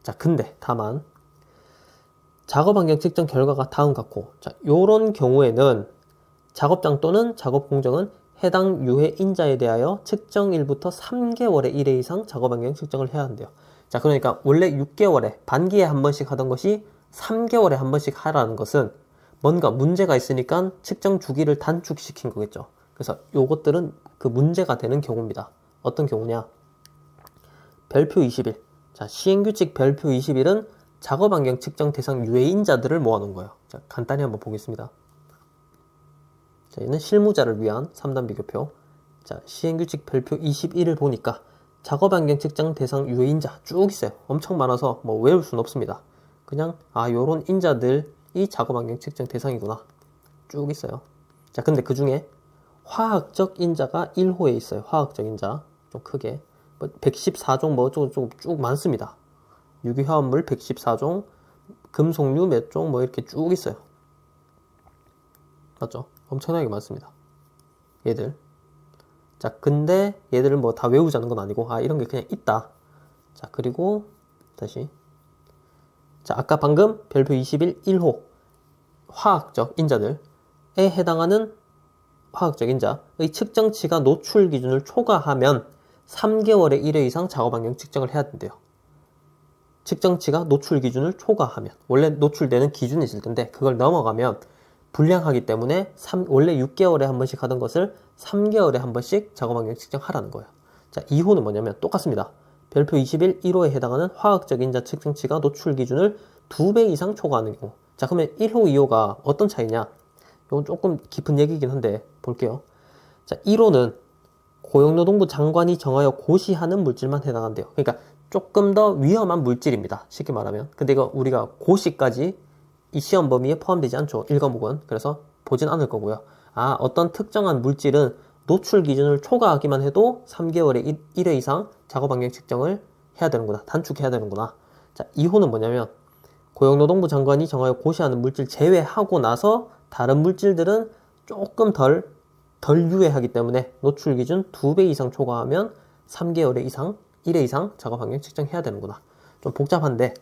자, 근데, 다만, 작업 환경 측정 결과가 다음 같고, 자, 요런 경우에는 작업장 또는 작업 공정은 해당 유해 인자에 대하여 측정일부터 3개월에 1회 이상 작업 환경 측정을 해야 한대요. 자, 그러니까 원래 6개월에 반기에 한 번씩 하던 것이 3개월에 한 번씩 하라는 것은 뭔가 문제가 있으니까 측정 주기를 단축시킨 거겠죠. 그래서 요것들은 그 문제가 되는 경우입니다. 어떤 경우냐? 별표 20일. 자, 시행규칙 별표 20일은 작업 환경 측정 대상 유해인자들을 모아놓은 거예요. 자, 간단히 한번 보겠습니다. 자, 얘는 실무자를 위한 3단 비교표. 자, 시행규칙 별표 21을 보니까 작업 환경 측정 대상 유해인자 쭉 있어요. 엄청 많아서 뭐 외울 수는 없습니다. 그냥 요런 인자들이 작업 환경 측정 대상이구나. 쭉 있어요. 자, 근데 그 중에 화학적 인자가 1호에 있어요. 화학적 인자. 좀 크게. 114종 뭐 어쩌고 쭉 많습니다. 유기화합물 114종, 금속류 몇 종 뭐 이렇게 쭉 있어요. 맞죠? 엄청나게 많습니다. 얘들. 자, 근데 얘들을 뭐 다 외우자는 건 아니고, 이런 게 그냥 있다. 자, 그리고 다시. 자, 아까 방금 별표 21 1호 화학적 인자들에 해당하는 화학적 인자의 측정치가 노출 기준을 초과하면 3개월에 1회 이상 작업 환경 측정을 해야 된대요. 측정치가 노출 기준을 초과하면, 원래 노출되는 기준이 있을 텐데 그걸 넘어가면 불량하기 때문에 원래 6개월에 한 번씩 하던 것을 3개월에 한 번씩 작업 환경 측정하라는 거예요. 자, 2호는 뭐냐면 똑같습니다. 별표 21 1호에 해당하는 화학적 인자 측정치가 노출 기준을 2배 이상 초과하는 경우. 자, 그러면 1호, 2호가 어떤 차이냐? 이건 조금 깊은 얘기긴 한데 볼게요. 자, 1호는 고용노동부 장관이 정하여 고시하는 물질만 해당한대요. 그러니까 조금 더 위험한 물질입니다. 쉽게 말하면. 근데 이거 우리가 고시까지 이 시험 범위에 포함되지 않죠. 1과목은. 그래서 보진 않을 거고요. 어떤 특정한 물질은 노출 기준을 초과하기만 해도 3개월에 1회 이상 작업 환경 측정을 해야 되는구나. 단축해야 되는구나. 자, 2호는 뭐냐면 고용노동부 장관이 정하여 고시하는 물질 제외하고 나서 다른 물질들은 조금 덜 유해하기 때문에 노출 기준 2배 이상 초과하면 3개월에 1회 이상 작업 환경 측정해야 되는구나. 좀 복잡한데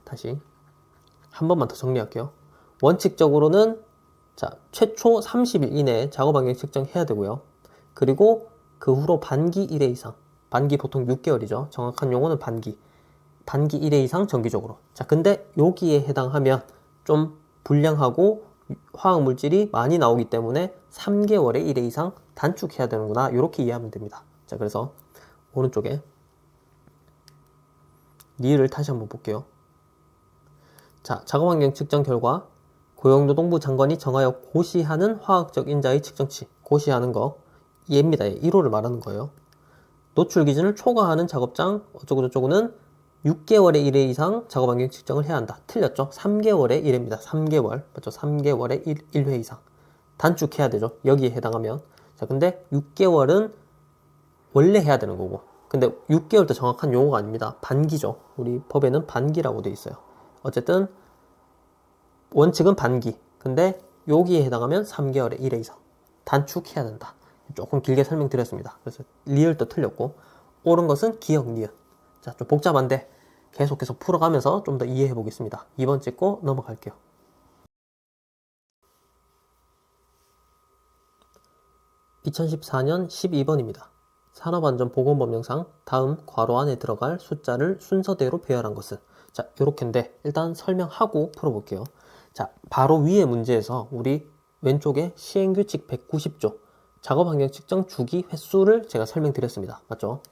다시 한 번만 더 정리할게요. 원칙적으로는 최초 30일 이내에 작업 환경 측정해야 되고요. 그리고 그 후로 반기 1회 이상, 반기 보통 6개월이죠. 정확한 용어는 반기 1회 이상 정기적으로. 자, 근데 여기에 해당하면 좀 불량하고 화학물질이 많이 나오기 때문에 3개월에 1회 이상 단축해야 되는구나. 이렇게 이해하면 됩니다. 자, 그래서 오른쪽에 리을을 다시 한번 볼게요. 자, 작업환경 측정 결과 고용노동부 장관이 정하여 고시하는 화학적 인자의 측정치. 고시하는 거 얘입니다. 1호를 말하는 거예요. 노출 기준을 초과하는 작업장 어쩌고저쩌고는 6개월에 1회 이상 작업환경 측정을 해야 한다. 틀렸죠? 3개월에 1회입니다. 3개월. 맞죠? 3개월에 1회 이상. 단축해야 되죠. 여기에 해당하면. 자, 근데 6개월은 원래 해야 되는 거고. 근데 6개월도 정확한 용어가 아닙니다. 반기죠. 우리 법에는 반기라고 되어 있어요. 어쨌든 원칙은 반기. 근데 여기에 해당하면 3개월에 1회 이상. 단축해야 된다. 조금 길게 설명드렸습니다. 그래서 리을도 틀렸고 옳은 것은 기억, 니은. 자, 좀 복잡한데 계속해서 풀어가면서 좀 더 이해해 보겠습니다. 2번 찍고 넘어갈게요. (2014년 12번입니다) 산업안전보건법령상 다음 괄호 안에 들어갈 숫자를 순서대로 배열한 것은. 자, 요렇게인데 일단 설명하고 풀어볼게요. 자, 바로 위에 문제에서 우리 왼쪽에 시행규칙 190조 작업환경 측정 주기 횟수를 제가 설명드렸습니다. 맞죠?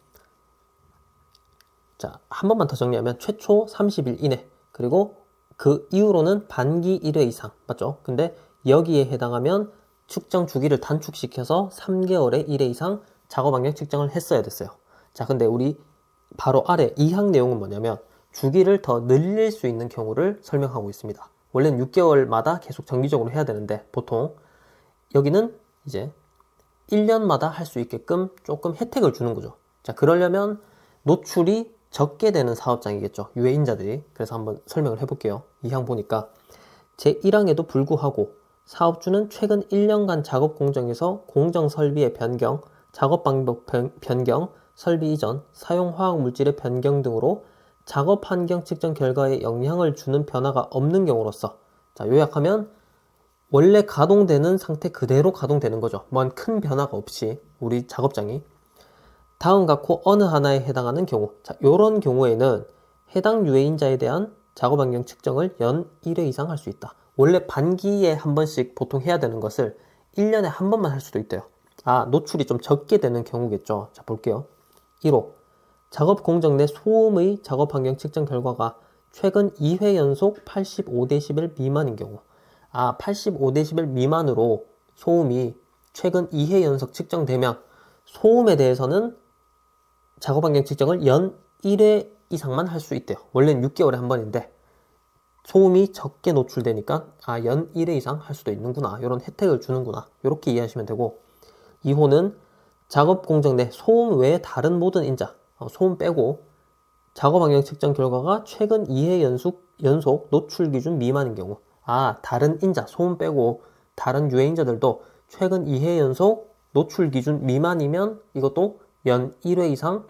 자, 한 번만 더 정리하면 최초 30일 이내, 그리고 그 이후로는 반기 1회 이상. 맞죠? 근데 여기에 해당하면 측정 주기를 단축시켜서 3개월에 1회 이상 작업환경 측정을 했어야 됐어요. 자, 근데 우리 바로 아래 이 항 내용은 뭐냐면 주기를 더 늘릴 수 있는 경우를 설명하고 있습니다. 원래는 6개월마다 계속 정기적으로 해야 되는데 보통 여기는 이제 1년마다 할 수 있게끔 조금 혜택을 주는 거죠. 자, 그러려면 노출이 적게 되는 사업장이겠죠. 유해인자들이. 그래서 한번 설명을 해볼게요. 이 항 보니까 제1항에도 불구하고 사업주는 최근 1년간 작업 공정에서 공정 설비의 변경, 작업 방법 변경, 설비 이전, 사용 화학 물질의 변경 등으로 작업 환경 측정 결과에 영향을 주는 변화가 없는 경우로서, 자, 요약하면 원래 가동되는 상태 그대로 가동되는 거죠. 뭔 큰 변화가 없이 우리 작업장이. 다음 각호 어느 하나에 해당하는 경우, 자, 요런 경우에는 해당 유해인자에 대한 작업 환경 측정을 연 1회 이상 할 수 있다. 원래 반기에 한 번씩 보통 해야 되는 것을 1년에 한 번만 할 수도 있대요. 아, 노출이 좀 적게 되는 경우겠죠. 자, 볼게요. 1호. 작업 공정 내 소음의 작업 환경 측정 결과가 최근 2회 연속 85dB 미만인 경우. 아, 85dB 미만으로 소음이 최근 2회 연속 측정되면 소음에 대해서는 작업 환경 측정을 연 1회 이상만 할 수 있대요. 원래는 6개월에 한 번인데 소음이 적게 노출되니까 아, 연 1회 이상 할 수도 있는구나. 이런 혜택을 주는구나. 이렇게 이해하시면 되고, 2호는 작업 공정 내 소음 외에 다른 모든 인자, 소음 빼고 작업 환경 측정 결과가 최근 2회 연속 노출 기준 미만인 경우. 아, 다른 인자, 소음 빼고 다른 유해인자들도 최근 2회 연속 노출 기준 미만이면 이것도 연 1회 이상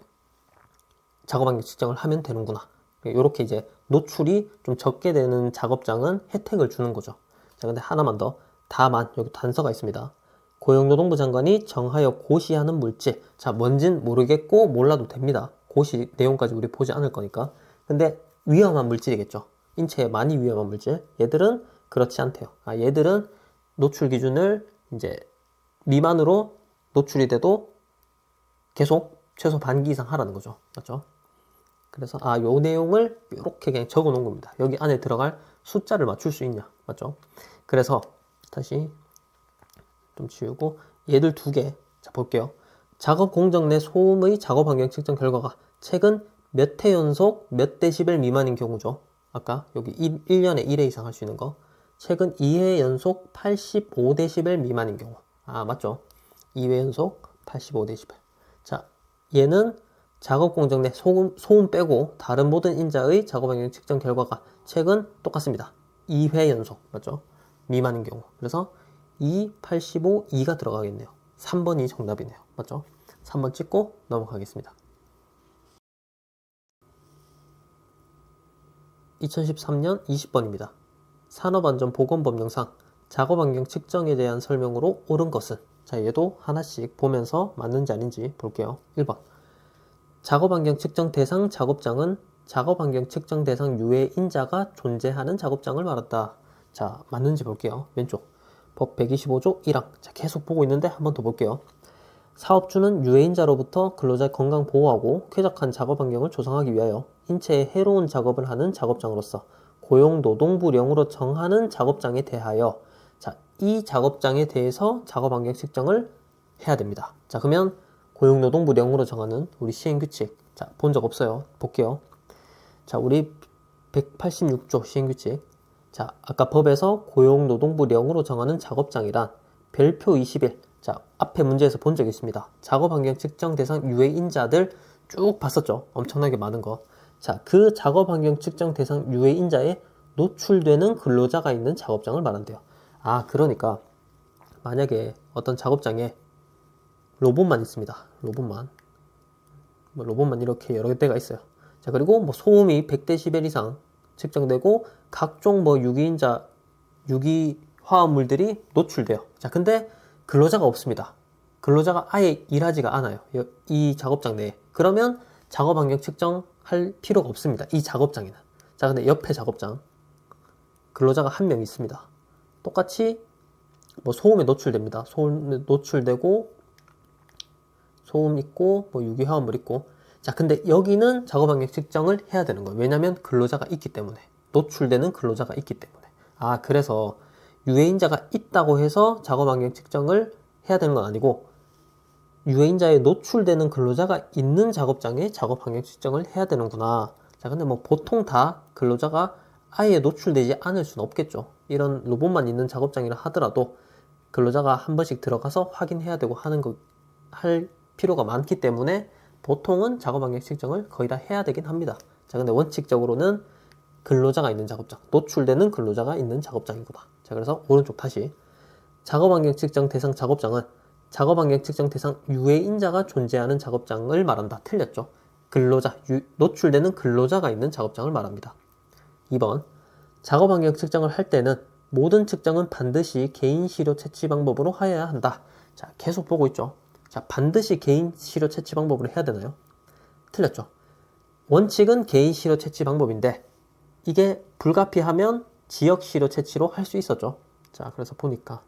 작업 환경 측정을 하면 되는구나. 이렇게 이제 노출이 좀 적게 되는 작업장은 혜택을 주는 거죠. 자, 근데 하나만 더. 다만 여기 단서가 있습니다. 고용노동부 장관이 정하여 고시하는 물질. 자, 뭔진 모르겠고 몰라도 됩니다. 고시 내용까지 우리 보지 않을 거니까. 근데 위험한 물질이겠죠. 인체에 많이 위험한 물질. 얘들은 그렇지 않대요. 아, 얘들은 노출 기준을 이제 미만으로 노출이 돼도 계속 최소 반기 이상 하라는 거죠. 맞죠? 그래서 요 내용을 이렇게 그냥 적어 놓은 겁니다. 여기 안에 들어갈 숫자를 맞출 수 있냐. 맞죠? 그래서 다시 좀 지우고 얘들 두 개. 자, 볼게요. 작업 공정 내 소음의 작업 환경 측정 결과가 최근 몇 회 연속 몇 데시벨 미만인 경우죠. 아까 여기 1년에 1회 이상 할 수 있는 거. 최근 2회 연속 85데시벨 미만인 경우. 아, 맞죠? 2회 연속 85데시벨. 자, 얘는 작업 공정 내 소음 빼고 다른 모든 인자의 작업 환경 측정 결과가 최근 똑같습니다. 2회 연속, 맞죠? 미만인 경우. 그래서 2, 85, 2가 들어가겠네요. 3번이 정답이네요. 맞죠? 3번 찍고 넘어가겠습니다. 2013년 20번입니다. 산업안전보건법령상 작업환경 측정에 대한 설명으로 옳은 것은? 자, 얘도 하나씩 보면서 맞는지 아닌지 볼게요. 1번. 작업환경 측정 대상 작업장은 작업환경 측정 대상 유해인자가 존재하는 작업장을 말한다. 자, 맞는지 볼게요. 왼쪽. 법 125조 1항. 자, 계속 보고 있는데 한 번 더 볼게요. 사업주는 유해인자로부터 근로자의 건강 보호하고 쾌적한 작업 환경을 조성하기 위하여 인체에 해로운 작업을 하는 작업장으로서 고용노동부령으로 정하는 작업장에 대하여, 자, 이 작업장에 대해서 작업 환경 측정을 해야 됩니다. 자, 그러면 고용노동부령으로 정하는 우리 시행규칙, 자, 본 적 없어요. 볼게요. 자, 우리 186조 시행규칙. 자, 아까 법에서 고용노동부령으로 정하는 작업장이란 별표 21. 자, 앞에 문제에서 본 적이 있습니다. 작업환경 측정 대상 유해인자들 쭉 봤었죠. 엄청나게 많은 거. 자, 그 작업환경 측정 대상 유해인자에 노출되는 근로자가 있는 작업장을 말한대요. 아, 그러니까 만약에 어떤 작업장에 로봇만 있습니다. 로봇만 이렇게 여러 대가 있어요. 자, 그리고 뭐 소음이 100dB 이상 측정되고 각종 뭐 유기화합물들이 노출돼요. 자, 근데 근로자가 없습니다. 근로자가 아예 일하지가 않아요. 이 작업장 내에. 그러면 작업 환경 측정할 필요가 없습니다. 이 작업장에는. 자, 근데 옆에 작업장 근로자가 한 명 있습니다. 똑같이 뭐 소음에 노출됩니다. 소음에 노출되고 소음 있고 뭐 유기화합물 있고. 자, 근데 여기는 작업 환경 측정을 해야 되는 거예요. 왜냐면 근로자가 있기 때문에. 노출되는 근로자가 있기 때문에. 아, 그래서 유해인자가 있다고 해서 작업 환경 측정을 해야 되는 건 아니고 유해인자에 노출되는 근로자가 있는 작업장에 작업 환경 측정을 해야 되는구나. 자, 근데 뭐 보통 다 근로자가 아예 노출되지 않을 수는 없겠죠. 이런 로봇만 있는 작업장이라 하더라도 근로자가 한 번씩 들어가서 확인해야 되고 할 필요가 많기 때문에 보통은 작업환경 측정을 거의 다 해야 되긴 합니다. 자, 근데 원칙적으로는 근로자가 있는 작업장, 노출되는 근로자가 있는 작업장이구나. 자, 그래서 오른쪽 다시 작업환경 측정 대상 작업장은 작업환경 측정 대상 유해인자가 존재하는 작업장을 말한다. 틀렸죠? 노출되는 근로자가 있는 작업장을 말합니다. 2번 작업환경 측정을 할 때는 모든 측정은 반드시 개인 시료 채취 방법으로 하여야 한다. 자, 계속 보고 있죠? 자, 반드시 개인 시료 채취 방법으로 해야 되나요? 틀렸죠? 원칙은 개인 시료 채취 방법인데 이게 불가피하면 지역 시료 채취로 할 수 있었죠. 자, 그래서 보니까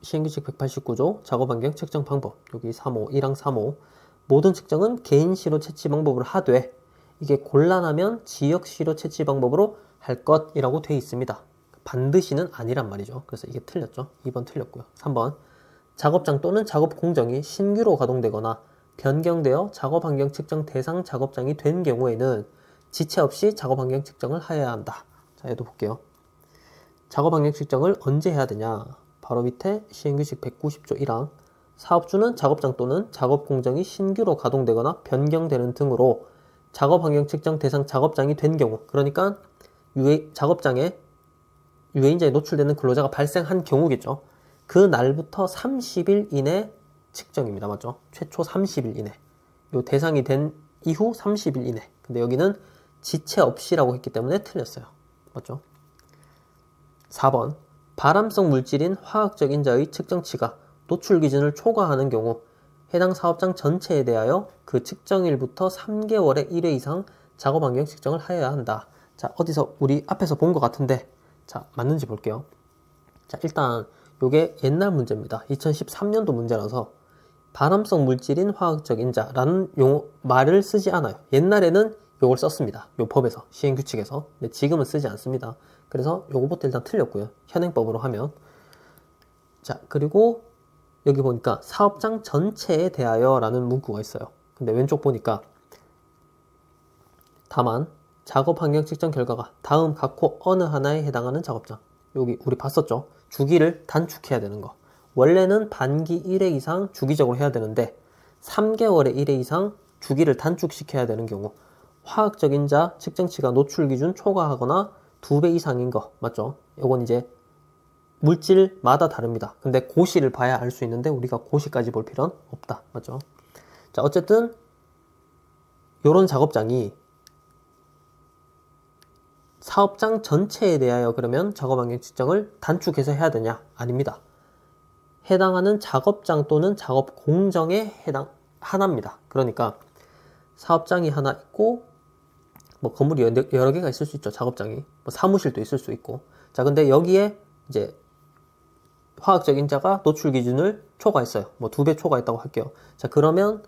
시행규칙 189조 작업환경 측정 방법 여기 3호 1항 3호 모든 측정은 개인 시료 채취 방법으로 하되 이게 곤란하면 지역 시료 채취 방법으로 할 것이라고 되어 있습니다. 반드시는 아니란 말이죠. 그래서 이게 틀렸죠. 2번 틀렸고요. 3번 작업장 또는 작업 공정이 신규로 가동되거나 변경되어 작업환경 측정 대상 작업장이 된 경우에는 지체 없이 작업환경 측정을 하여야 한다. 자, 얘도 볼게요. 작업환경 측정을 언제 해야 되냐? 바로 밑에 시행규칙 190조 1항 사업주는 작업장 또는 작업 공정이 신규로 가동되거나 변경되는 등으로 작업환경 측정 대상 작업장이 된 경우, 그러니까 작업장에 유해인자에 노출되는 근로자가 발생한 경우겠죠. 그 날부터 30일 이내 측정입니다. 맞죠? 최초 30일 이내. 요 대상이 된 이후 30일 이내. 근데 여기는 지체 없이라고 했기 때문에 틀렸어요. 맞죠? 4번 발암성 물질인 화학적 인자의 측정치가 노출 기준을 초과하는 경우 해당 사업장 전체에 대하여 그 측정일부터 3개월에 1회 이상 작업환경 측정을 하여야 한다. 자, 어디서 우리 앞에서 본 것 같은데 자, 맞는지 볼게요. 자, 일단 요게 옛날 문제입니다. 2013년도 문제라서 발암성 물질인 화학적 인자라는 말을 쓰지 않아요. 옛날에는 요걸 썼습니다. 요 법에서, 시행규칙에서. 근데 지금은 쓰지 않습니다. 그래서 요거부터 일단 틀렸고요. 현행법으로 하면. 자, 그리고 여기 보니까 사업장 전체에 대하여 라는 문구가 있어요. 근데 왼쪽 보니까 다만 작업환경 측정 결과가 다음 각호 어느 하나에 해당하는 작업장. 여기 우리 봤었죠? 주기를 단축해야 되는 거. 원래는 반기 1회 이상 주기적으로 해야 되는데 3개월에 1회 이상 주기를 단축시켜야 되는 경우 화학적 인자 측정치가 노출 기준 초과하거나 2배 이상인 거 맞죠? 이건 이제 물질마다 다릅니다. 근데 고시를 봐야 알 수 있는데 우리가 고시까지 볼 필요는 없다. 맞죠? 자, 어쨌든 요런 작업장이 사업장 전체에 대하여 그러면 작업환경 측정을 단축해서 해야 되냐? 아닙니다. 해당하는 작업장 또는 작업 공정에 하나입니다. 그러니까 사업장이 하나 있고 뭐 건물이 여러 개가 있을 수 있죠. 작업장이 뭐 사무실도 있을 수 있고. 자, 근데 여기에 이제 화학적 인자가 노출 기준을 초과했어요. 뭐 2배 초과했다고 할게요. 자, 그러면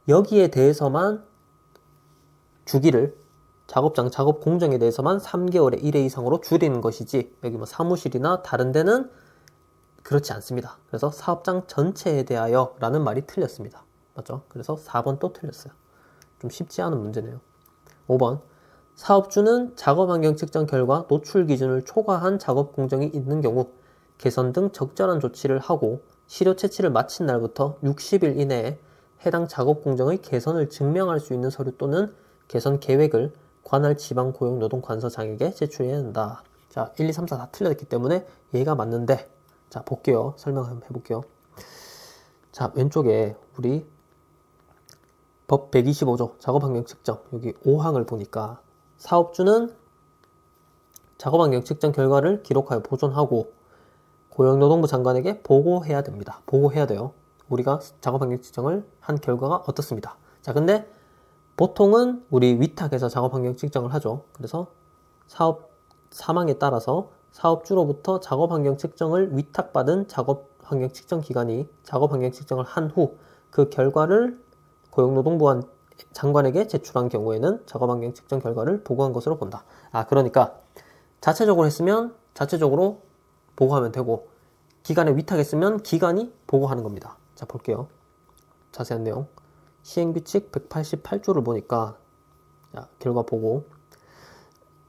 여기에 대해서만 주기를 작업장, 작업 공정에 대해서만 3개월에 1회 이상으로 줄이는 것이지 여기 뭐 사무실이나 다른 데는 그렇지 않습니다. 그래서 사업장 전체에 대하여 라는 말이 틀렸습니다. 맞죠? 그래서 4번 또 틀렸어요. 좀 쉽지 않은 문제네요. 5번 사업주는 작업환경 측정 결과 노출 기준을 초과한 작업 공정이 있는 경우 개선 등 적절한 조치를 하고 시료 채취를 마친 날부터 60일 이내에 해당 작업 공정의 개선을 증명할 수 있는 서류 또는 개선 계획을 관할 지방고용노동관서장에게 제출해야 한다. 자, 1, 2, 3, 4 다 틀렸기 때문에 얘가 맞는데 자, 볼게요. 설명 한번 해볼게요. 자, 왼쪽에 우리 법 125조 작업환경 측정 여기 5항을 보니까 사업주는 작업환경 측정 결과를 기록하여 보존하고 고용노동부 장관에게 보고해야 됩니다. 보고해야 돼요. 우리가 작업환경 측정을 한 결과가 어떻습니다. 자, 근데 보통은 우리 위탁에서 작업환경 측정을 하죠. 그래서 사업 사망에 따라서 사업주로부터 작업환경 측정을 위탁받은 작업환경 측정 기관이 작업환경 측정을 한 후 그 결과를 고용노동부 장관에게 제출한 경우에는 작업환경 측정 결과를 보고한 것으로 본다. 아, 그러니까 자체적으로 했으면 자체적으로 보고하면 되고 기관에 위탁했으면 기관이 보고하는 겁니다. 자, 볼게요. 자세한 내용. 시행규칙 188조를 보니까 자, 결과 보고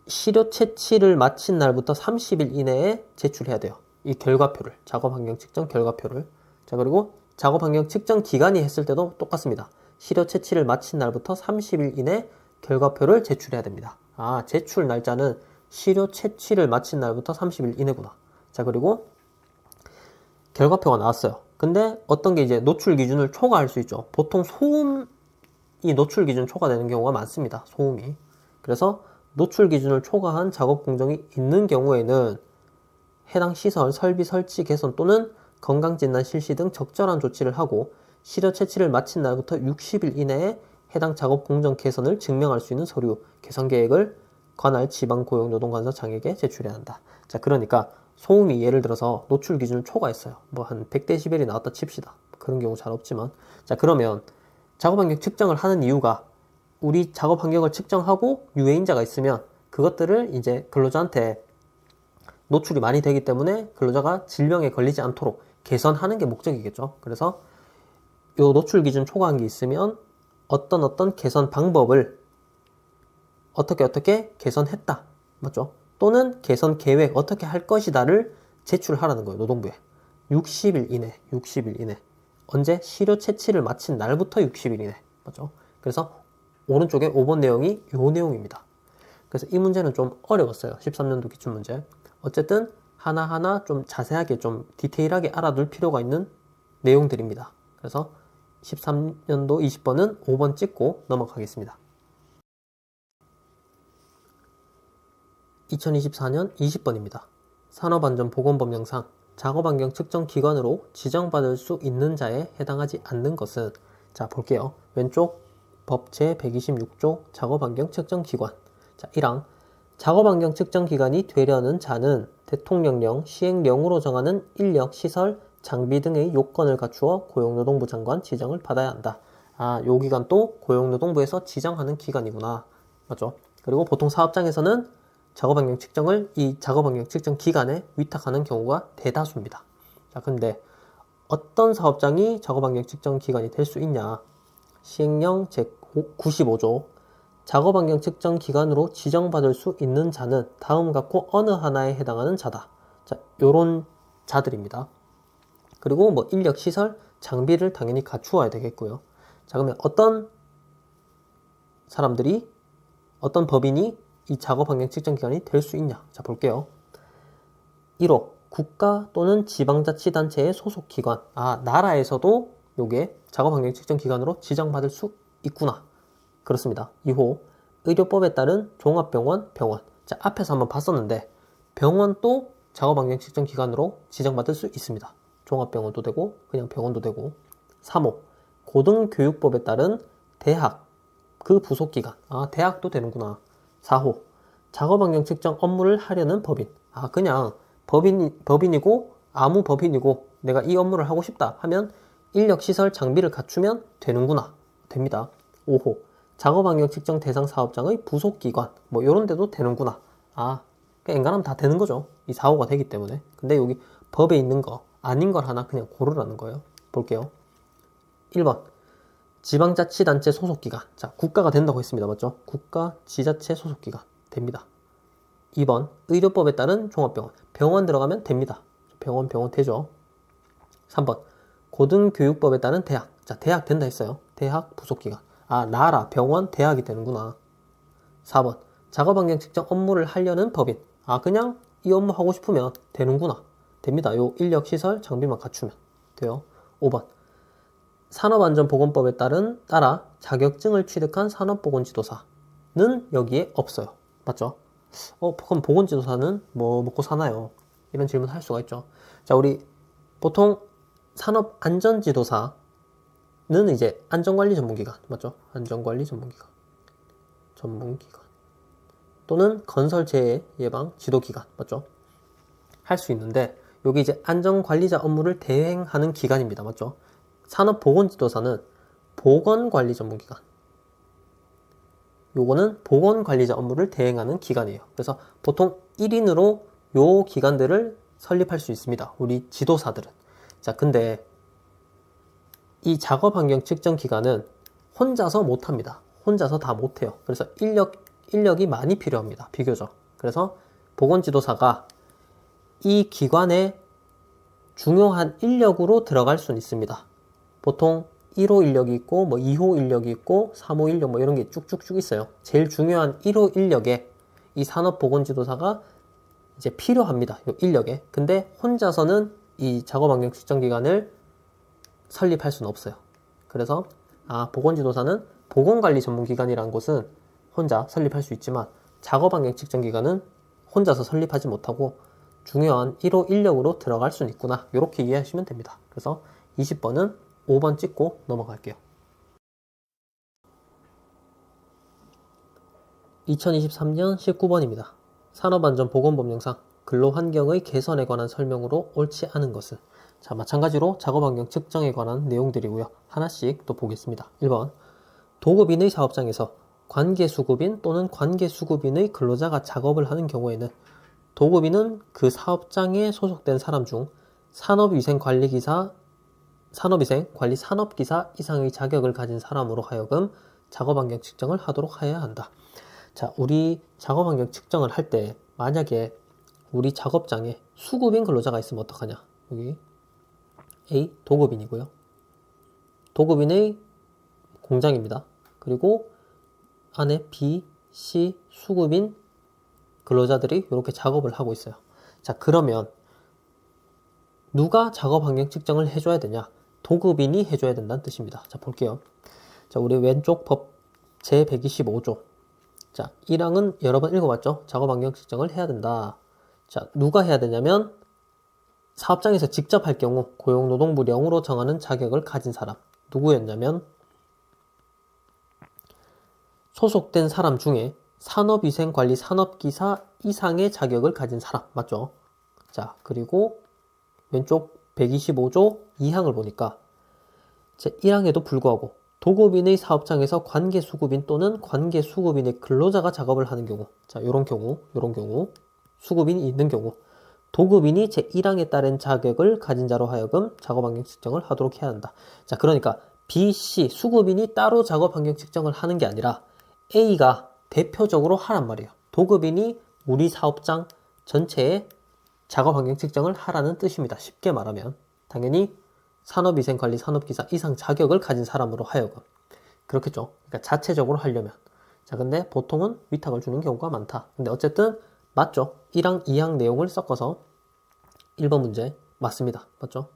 시료 채취를 마친 날부터 30일 이내에 제출해야 돼요. 이 결과표를, 작업 환경 측정 결과표를. 자, 그리고 작업 환경 측정 기간이 했을 때도 똑같습니다. 시료 채취를 마친 날부터 30일 이내 결과표를 제출해야 됩니다. 아, 제출 날짜는 시료 채취를 마친 날부터 30일 이내구나. 자, 그리고 결과표가 나왔어요. 근데 어떤 게 이제 노출 기준을 초과할 수 있죠. 보통 소음이 노출 기준 초과되는 경우가 많습니다. 소음이. 그래서 노출 기준을 초과한 작업 공정이 있는 경우에는 해당 시설 설비 설치 개선 또는 건강진단 실시 등 적절한 조치를 하고 시료 채취를 마친 날부터 60일 이내에 해당 작업 공정 개선을 증명할 수 있는 서류 개선 계획을 관할 지방고용노동관서 장에게 제출해야 한다. 자, 그러니까 소음이 예를 들어서 노출 기준을 초과했어요. 뭐 한 100데시벨이 나왔다 칩시다. 그런 경우 잘 없지만. 자, 그러면 작업 환경 측정을 하는 이유가 우리 작업 환경을 측정하고 유해인자가 있으면 그것들을 이제 근로자한테 노출이 많이 되기 때문에 근로자가 질병에 걸리지 않도록 개선하는 게 목적이겠죠. 그래서 요 노출 기준 초과한 게 있으면 어떤 개선 방법을 어떻게 개선했다. 맞죠? 또는 개선 계획 어떻게 할 것이다를 제출하라는 거예요. 노동부에. 60일 이내. 언제? 시료 채취를 마친 날부터 60일 이내. 맞죠? 그래서 오른쪽에 5번 내용이 요 내용입니다. 그래서 이 문제는 좀 어려웠어요. 13년도 기출문제. 어쨌든 하나하나 좀 자세하게 좀 디테일하게 알아둘 필요가 있는 내용들입니다. 그래서 13년도 20번은 5번 찍고 넘어가겠습니다. 2024년 20번입니다. 산업안전보건법령상 작업환경 측정 기관으로 지정받을 수 있는 자에 해당하지 않는 것은, 자, 볼게요. 왼쪽 법 제126조 작업환경 측정 기관. 자, 1항 작업환경 측정 기관이 되려는 자는 대통령령, 시행령으로 정하는 인력, 시설, 장비 등의 요건을 갖추어 고용노동부 장관 지정을 받아야 한다. 아, 요 기관도 고용노동부에서 지정하는 기관이구나. 맞죠? 그리고 보통 사업장에서는 작업환경 측정을 이 작업환경 측정 기관에 위탁하는 경우가 대다수입니다. 자, 근데 어떤 사업장이 작업환경 측정 기관이 될 수 있냐? 시행령 제95조 작업환경 측정 기관으로 지정받을 수 있는 자는 다음 같고 어느 하나에 해당하는 자다. 자, 요런 자들입니다. 그리고 뭐 인력, 시설, 장비를 당연히 갖추어야 되겠고요. 자, 그러면 어떤 사람들이, 어떤 법인이 이 작업환경 측정 기관이 될 수 있냐? 자, 볼게요. 1호 국가 또는 지방자치단체의 소속기관. 아, 나라에서도 요게 작업환경 측정 기관으로 지정받을 수 있구나. 그렇습니다. 2호 의료법에 따른 종합병원, 병원. 자, 앞에서 한번 봤었는데 병원도 작업환경 측정 기관으로 지정받을 수 있습니다. 종합병원도 되고 그냥 병원도 되고. 3호 고등교육법에 따른 대학, 그 부속기관. 아, 대학도 되는구나. 4호 작업환경 측정 업무를 하려는 법인. 아, 그냥 법인이고 아무 법인이고 내가 이 업무를 하고 싶다 하면 인력, 시설, 장비를 갖추면 되는구나. 됩니다. 5호 작업환경 측정 대상 사업장의 부속기관. 뭐 요런 데도 되는구나. 아, 그냥 엔간하면 다 되는 거죠. 이 4호가 되기 때문에. 근데 여기 법에 있는 거 아닌 걸 하나 그냥 고르라는 거예요. 볼게요. 1번 지방자치단체 소속기관. 자, 국가가 된다고 했습니다. 맞죠? 국가, 지자체 소속기관. 됩니다. 2번 의료법에 따른 종합병원. 병원 들어가면 됩니다. 병원 되죠. 3번 고등교육법에 따른 대학. 자, 대학 된다 했어요. 대학 부속기관. 아, 나라, 병원, 대학이 되는구나. 4번 작업환경 측정 업무를 하려는 법인. 아, 그냥 이 업무 하고 싶으면 되는구나. 됩니다. 요 인력, 시설, 장비만 갖추면 돼요. 5번 산업안전보건법에 따라 자격증을 취득한 산업보건지도사는 여기에 없어요. 맞죠? 그럼 보건지도사는 뭐 먹고 사나요? 이런 질문 할 수가 있죠. 자, 우리 보통 산업안전지도사는 이제 안전관리 전문기관. 맞죠? 안전관리 전문기관. 또는 건설재해 예방 지도기관. 맞죠? 할 수 있는데 여기 이제 안전관리자 업무를 대행하는 기관입니다. 맞죠? 산업보건지도사는 보건관리 전문기관. 요거는 보건관리자 업무를 대행하는 기관이에요. 그래서 보통 1인으로 요 기관들을 설립할 수 있습니다. 우리 지도사들은. 자, 근데 이 작업환경 측정 기관은 혼자서 못합니다. 혼자서 다 못해요. 그래서 인력이 많이 필요합니다. 비교적. 그래서 보건지도사가 이 기관의 중요한 인력으로 들어갈 수는 있습니다. 보통 1호 인력이 있고 뭐 2호 인력이 있고 3호 인력 뭐 이런 게 쭉쭉쭉 있어요. 제일 중요한 1호 인력에 이 산업보건지도사가 이제 필요합니다. 이 인력에. 근데 혼자서는 이 작업환경 측정기관을 설립할 수는 없어요. 그래서 보건지도사는 보건관리 전문기관이라는 곳은 혼자 설립할 수 있지만 작업환경 측정기관은 혼자서 설립하지 못하고 중요한 1호 인력으로 들어갈 수는 있구나. 이렇게 이해하시면 됩니다. 그래서 20번은 5번 찍고 넘어갈게요. 2023년 19번입니다. 산업안전보건법령상 근로환경의 개선에 관한 설명으로 옳지 않은 것은? 자, 마찬가지로 작업환경 측정에 관한 내용들이고요. 하나씩 또 보겠습니다. 1번, 도급인의 사업장에서 관계수급인 또는 관계수급인의 근로자가 작업을 하는 경우에는 도급인은 그 사업장에 소속된 사람 중 산업위생관리 산업기사 이상의 자격을 가진 사람으로 하여금 작업환경 측정을 하도록 해야 한다. 자, 우리 작업환경 측정을 할 때 만약에 우리 작업장에 수급인 근로자가 있으면 어떡하냐? 여기 A 도급인이고요. 도급인의 공장입니다. 그리고 안에 B, C 수급인 근로자들이 이렇게 작업을 하고 있어요. 자, 그러면 누가 작업환경 측정을 해줘야 되냐? 도급인이 해줘야 된다는 뜻입니다. 자, 볼게요. 자, 우리 왼쪽 법 제125조. 자, 1항은 여러 번 읽어봤죠? 작업환경 측정을 해야 된다. 자, 누가 해야 되냐면 사업장에서 직접 할 경우 고용노동부령으로 정하는 자격을 가진 사람. 누구였냐면 소속된 사람 중에 산업위생관리 산업기사 이상의 자격을 가진 사람. 맞죠? 자, 그리고 왼쪽 125조 2항을 보니까 제 1항에도 불구하고 도급인의 사업장에서 관계수급인 또는 관계수급인의 근로자가 작업을 하는 경우, 자, 요런 경우, 수급인이 있는 경우, 도급인이 제 1항에 따른 자격을 가진 자로 하여금 작업환경 측정을 하도록 해야 한다. 자, 그러니까 B, C, 수급인이 따로 작업환경 측정을 하는 게 아니라 A가 대표적으로 하란 말이에요. 도급인이 우리 사업장 전체에 작업환경 측정을 하라는 뜻입니다. 쉽게 말하면 당연히 산업위생관리 산업기사 이상 자격을 가진 사람으로 하여금 그렇겠죠. 그러니까 자체적으로 하려면. 자, 근데 보통은 위탁을 주는 경우가 많다. 근데 어쨌든 맞죠. 1항, 2항 내용을 섞어서 1번 문제 맞습니다. 맞죠?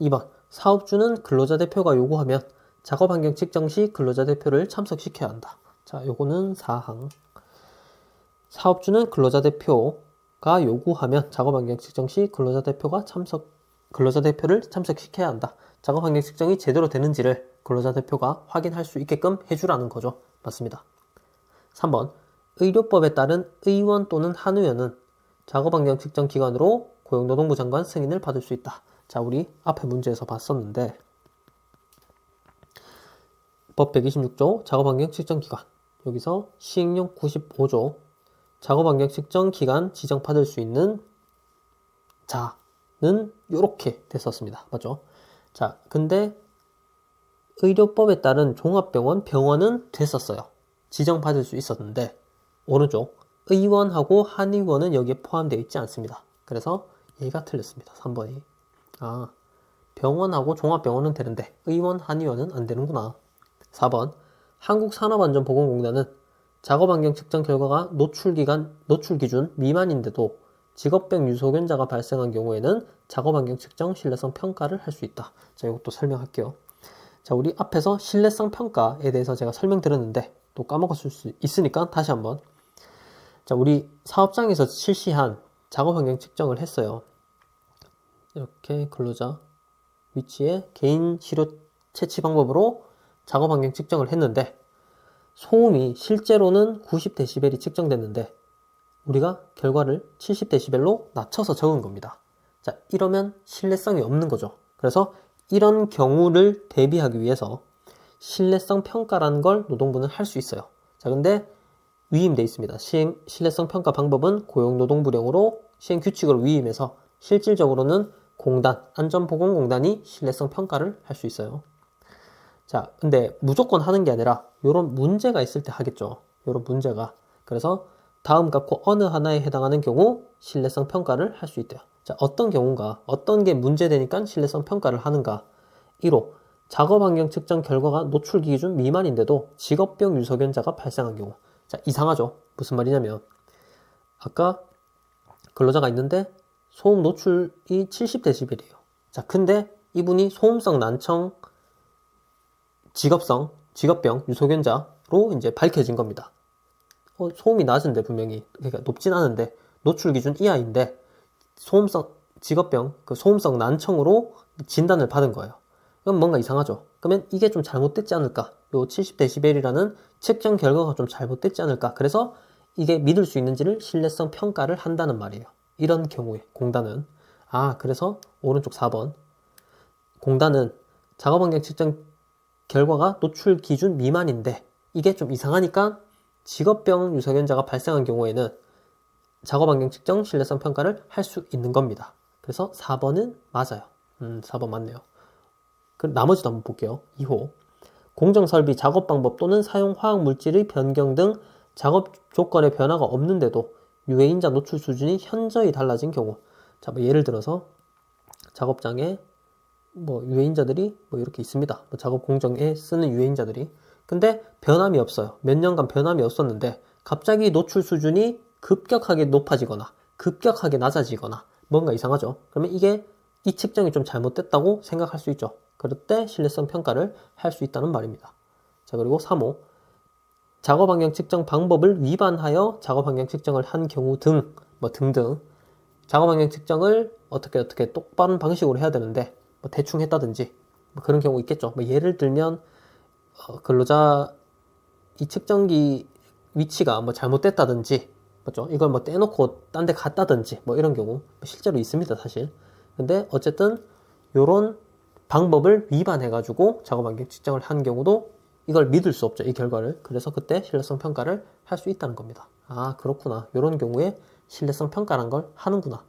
2번, 사업주는 근로자 대표가 요구하면 작업환경 측정 시 근로자 대표를 참석시켜야 한다. 자, 요거는 4항. 사업주는 근로자 대표가 요구하면 작업환경 측정 시 근로자 대표를 참석시켜야 한다. 작업환경 측정이 제대로 되는지를 근로자 대표가 확인할 수 있게끔 해주라는 거죠. 맞습니다. 3번, 의료법에 따른 의원 또는 한의원은 작업환경 측정 기관으로 고용노동부 장관 승인을 받을 수 있다. 자, 우리 앞에 문제에서 봤었는데 법 126조 작업환경 측정 기관, 여기서 시행령 95조 작업환경 측정 기관 지정받을 수 있는 자는 이렇게 됐었습니다. 맞죠? 자, 근데 의료법에 따른 병원은 됐었어요. 지정받을 수 있었는데 오른쪽 의원하고 한의원은 여기에 포함되어 있지 않습니다. 그래서 얘가 틀렸습니다. 3번이. 병원하고 종합병원은 되는데 의원, 한의원은 안 되는구나. 4번, 한국산업안전보건공단은 작업환경 측정 결과가 노출 기준 미만인데도 직업병 유소견자가 발생한 경우에는 작업환경 측정 신뢰성 평가를 할 수 있다. 자, 이것도 설명할게요. 자, 우리 앞에서 신뢰성 평가에 대해서 제가 설명드렸는데 또 까먹었을 수 있으니까 다시 한번. 자, 우리 사업장에서 실시한 작업환경 측정을 했어요. 이렇게 근로자 위치에 개인 치료 채취 방법으로 작업환경 측정을 했는데 소음이 실제로는 90dB이 측정됐는데 우리가 결과를 70dB로 낮춰서 적은 겁니다. 자, 이러면 신뢰성이 없는 거죠. 그래서 이런 경우를 대비하기 위해서 신뢰성 평가라는 걸 노동부는 할 수 있어요. 자, 근데 위임돼 있습니다. 신뢰성 평가 방법은 고용노동부령으로 시행규칙으로 위임해서 실질적으로는 안전보건공단이 신뢰성 평가를 할 수 있어요. 자, 근데 무조건 하는 게 아니라 이런 문제가 있을 때 하겠죠. 이런 문제가. 그래서 다음 갖고 어느 하나에 해당하는 경우 신뢰성 평가를 할 수 있대요. 자, 어떤 경우인가? 어떤 게 문제되니까 신뢰성 평가를 하는가? 1호, 작업 환경 측정 결과가 노출 기준 미만인데도 직업병 유소견자가 발생한 경우. 자, 이상하죠? 무슨 말이냐면 아까 근로자가 있는데 소음 노출이 70dB이에요. 자, 근데 이분이 소음성 난청 직업병 유소견자로 이제 밝혀진 겁니다. 소음이 낮은데 분명히, 그러니까 높진 않은데 노출 기준 이하인데 소음성 직업병, 그 소음성 난청으로 진단을 받은 거예요. 그럼 뭔가 이상하죠. 그러면 이게 좀 잘못됐지 않을까? 요 70dB이라는 측정 결과가 좀 잘못됐지 않을까? 그래서 이게 믿을 수 있는지를 신뢰성 평가를 한다는 말이에요. 이런 경우에 공단은 그래서 오른쪽 4번 공단은 작업환경 측정 결과가 노출 기준 미만인데 이게 좀 이상하니까 직업병 유소견자가 발생한 경우에는 작업환경 측정 신뢰성 평가를 할 수 있는 겁니다. 그래서 4번은 맞아요. 4번 맞네요. 그럼 나머지도 한번 볼게요. 2호 공정설비 작업 방법 또는 사용 화학물질의 변경 등 작업 조건의 변화가 없는데도 유해인자 노출 수준이 현저히 달라진 경우. 자, 뭐 예를 들어서 작업장에 뭐 유해인자들이 뭐 이렇게 있습니다. 뭐 작업 공정에 쓰는 유해인자들이. 근데 변함이 없어요. 몇 년간 변함이 없었는데 갑자기 노출 수준이 급격하게 높아지거나 급격하게 낮아지거나 뭔가 이상하죠. 그러면 이게 이 측정이 좀 잘못됐다고 생각할 수 있죠. 그럴 때 신뢰성 평가를 할 수 있다는 말입니다. 자, 그리고 3호 작업환경 측정 방법을 위반하여 작업환경 측정을 한 경우 등 뭐 등등 작업환경 측정을 어떻게 똑바른 방식으로 해야 되는데 뭐 대충 했다든지 뭐 그런 경우 있겠죠. 뭐 예를 들면 근로자 이 측정기 위치가 뭐 잘못됐다든지 맞죠? 이걸 뭐 떼놓고 딴 데 갔다든지 뭐 이런 경우 실제로 있습니다, 사실. 근데 어쨌든 요런 방법을 위반해가지고 작업환경 측정을 한 경우도 이걸 믿을 수 없죠, 이 결과를. 그래서 그때 신뢰성 평가를 할 수 있다는 겁니다. 그렇구나. 이런 경우에 신뢰성 평가란 걸 하는구나.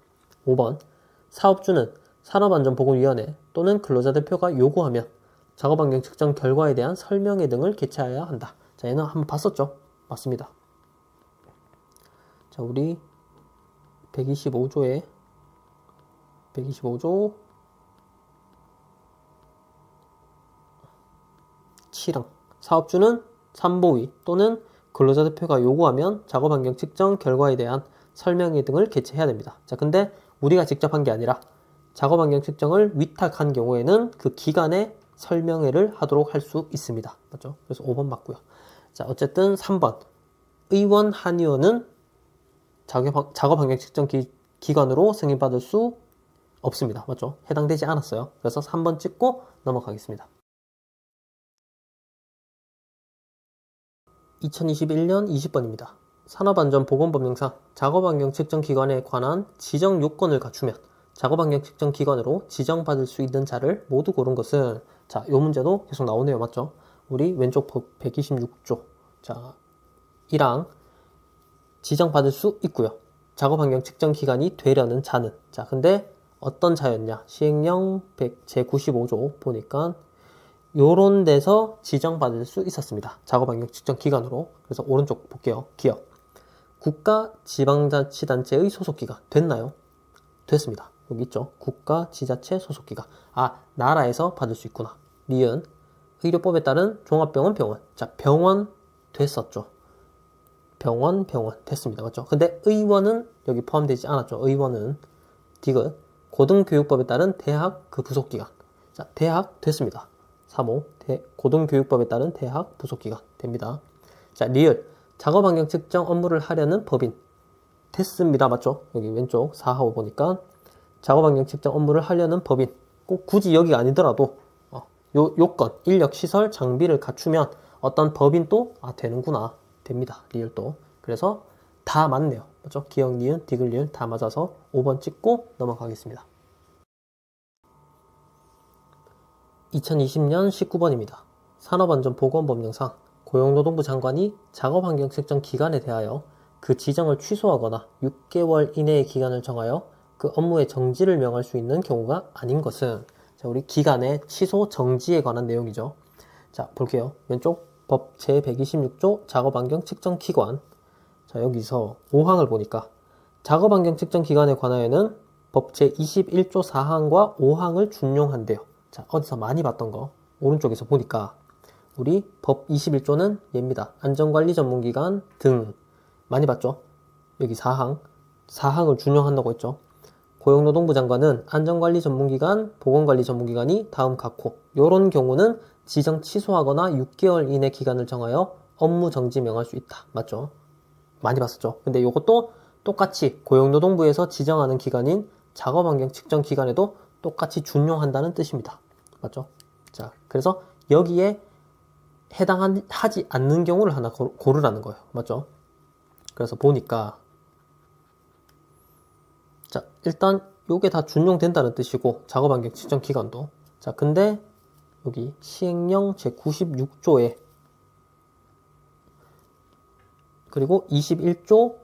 5번 사업주는 산업안전보건위원회 또는 근로자 대표가 요구하면 작업환경 측정 결과에 대한 설명회 등을 개최해야 한다. 자, 얘는 한번 봤었죠? 맞습니다. 자, 우리 125조 7항 사업주는 산보위 또는 근로자 대표가 요구하면 작업환경 측정 결과에 대한 설명회 등을 개최해야 됩니다. 자, 근데 우리가 직접 한 게 아니라 작업환경 측정을 위탁한 경우에는 그 기관에 설명회를 하도록 할 수 있습니다. 맞죠? 그래서 5번 맞고요. 자, 어쨌든 3번 의원 한의원은 작업환경 측정 기관으로 승인받을 수 없습니다. 맞죠? 해당되지 않았어요. 그래서 3번 찍고 넘어가겠습니다. 2021년 20번입니다. 산업안전보건법령상 작업환경 측정기관에 관한 지정 요건을 갖추면 작업환경 측정기관으로 지정받을 수 있는 자를 모두 고른 것은, 자, 요 문제도 계속 나오네요. 맞죠? 우리 왼쪽 법 126조 자 1항 지정받을 수 있고요. 작업환경 측정기관이 되려는 자는, 자, 근데 어떤 자였냐? 시행령 제95조 보니까 요런 데서 지정받을 수 있었습니다. 작업환경 측정기관으로. 그래서 오른쪽 볼게요. 기업. 국가지방자치단체의 소속기관. 됐나요? 됐습니다. 여기 있죠. 국가지자체 소속기관. 나라에서 받을 수 있구나. 니은. 의료법에 따른 종합병원 병원. 자, 병원 됐었죠. 병원 됐습니다. 맞죠? 근데 의원은 여기 포함되지 않았죠. 의원은 디귿. 고등교육법에 따른 대학 그 부속기관. 자, 대학 됐습니다. 3호 고등교육법에 따른 대학 부속기관 됩니다. 자, 리을 작업환경 측정 업무를 하려는 법인 됐습니다. 맞죠? 여기 왼쪽 4하고 보니까 작업환경 측정 업무를 하려는 법인, 꼭 굳이 여기가 아니더라도 요 요건 인력 시설 장비를 갖추면 어떤 법인도 되는구나. 됩니다. 리을도. 그래서 다 맞네요. 맞죠? 기역, 니은, 디귿, 리을 다 맞아서 5번 찍고 넘어가겠습니다. 2020년 19번입니다. 산업안전보건법령상 고용노동부 장관이 작업환경 측정 기간에 대하여 그 지정을 취소하거나 6개월 이내의 기간을 정하여 그 업무의 정지를 명할 수 있는 경우가 아닌 것은, 자, 우리 기간의 취소 정지에 관한 내용이죠. 자, 볼게요. 왼쪽 법 제126조 작업환경 측정 기관. 자, 여기서 5항을 보니까 작업환경 측정 기간에 관하여는 법 제21조 4항과 5항을 준용한대요. 자, 어디서 많이 봤던 거 오른쪽에서 보니까 우리 법 21조는 얘입니다. 안전관리 전문기관 등 많이 봤죠? 여기 4항을 준용한다고 했죠. 고용노동부 장관은 안전관리 전문기관, 보건관리 전문기관이 다음 각호 요런 경우는 지정 취소하거나 6개월 이내 기간을 정하여 업무 정지 명할 수 있다. 맞죠? 많이 봤었죠. 근데 이것도 똑같이 고용노동부에서 지정하는 기간인 작업환경 측정 기간에도 똑같이 준용한다는 뜻입니다. 맞죠? 자, 그래서 여기에 해당하지 않는 경우를 하나 고르라는 거예요. 맞죠? 그래서 보니까 자, 일단 요게 다 준용된다는 뜻이고 작업환경 측정 기간도 자, 근데 여기 시행령 제96조에 그리고 21조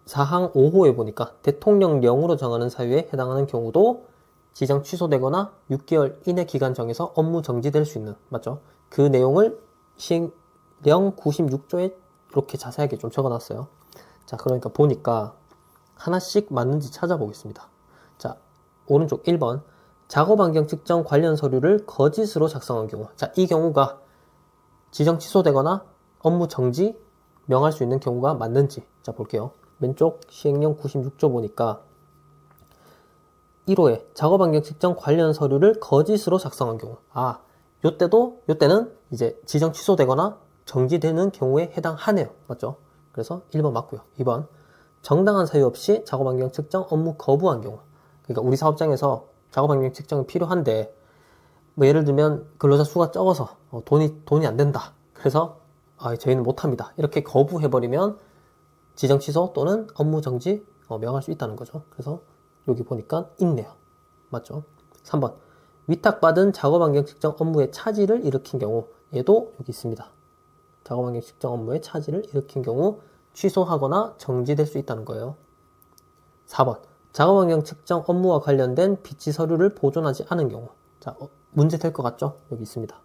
4항 5호에 보니까 대통령령으로 정하는 사유에 해당하는 경우도 지정 취소되거나 6개월 이내 기간 정해서 업무 정지될 수 있는 맞죠? 그 내용을 시행령 96조에 이렇게 자세하게 좀 적어놨어요. 자, 그러니까 보니까 하나씩 맞는지 찾아보겠습니다. 자, 오른쪽 1번 작업환경 측정 관련 서류를 거짓으로 작성한 경우 자, 이 경우가 지정 취소되거나 업무 정지 명할 수 있는 경우가 맞는지 자, 볼게요. 왼쪽 시행령 96조 보니까 1호에 작업환경 측정 관련 서류를 거짓으로 작성한 경우 요때는 이제 지정 취소되거나 정지되는 경우에 해당하네요. 맞죠? 그래서 1번 맞고요. 2번 정당한 사유 없이 작업환경 측정 업무 거부한 경우 그러니까 우리 사업장에서 작업환경 측정이 필요한데 뭐 예를 들면 근로자 수가 적어서 돈이 안 된다. 그래서 저희는 못합니다. 이렇게 거부해버리면 지정 취소 또는 업무 정지 명할 수 있다는 거죠. 그래서 여기 보니까 있네요. 맞죠? 3번 위탁받은 작업환경 측정 업무의 차질을 일으킨 경우 얘도 여기 있습니다. 작업환경 측정 업무의 차질을 일으킨 경우 취소하거나 정지될 수 있다는 거예요. 4번 작업환경 측정 업무와 관련된 비치 서류를 보존하지 않은 경우 자, 문제 될 것 같죠? 여기 있습니다.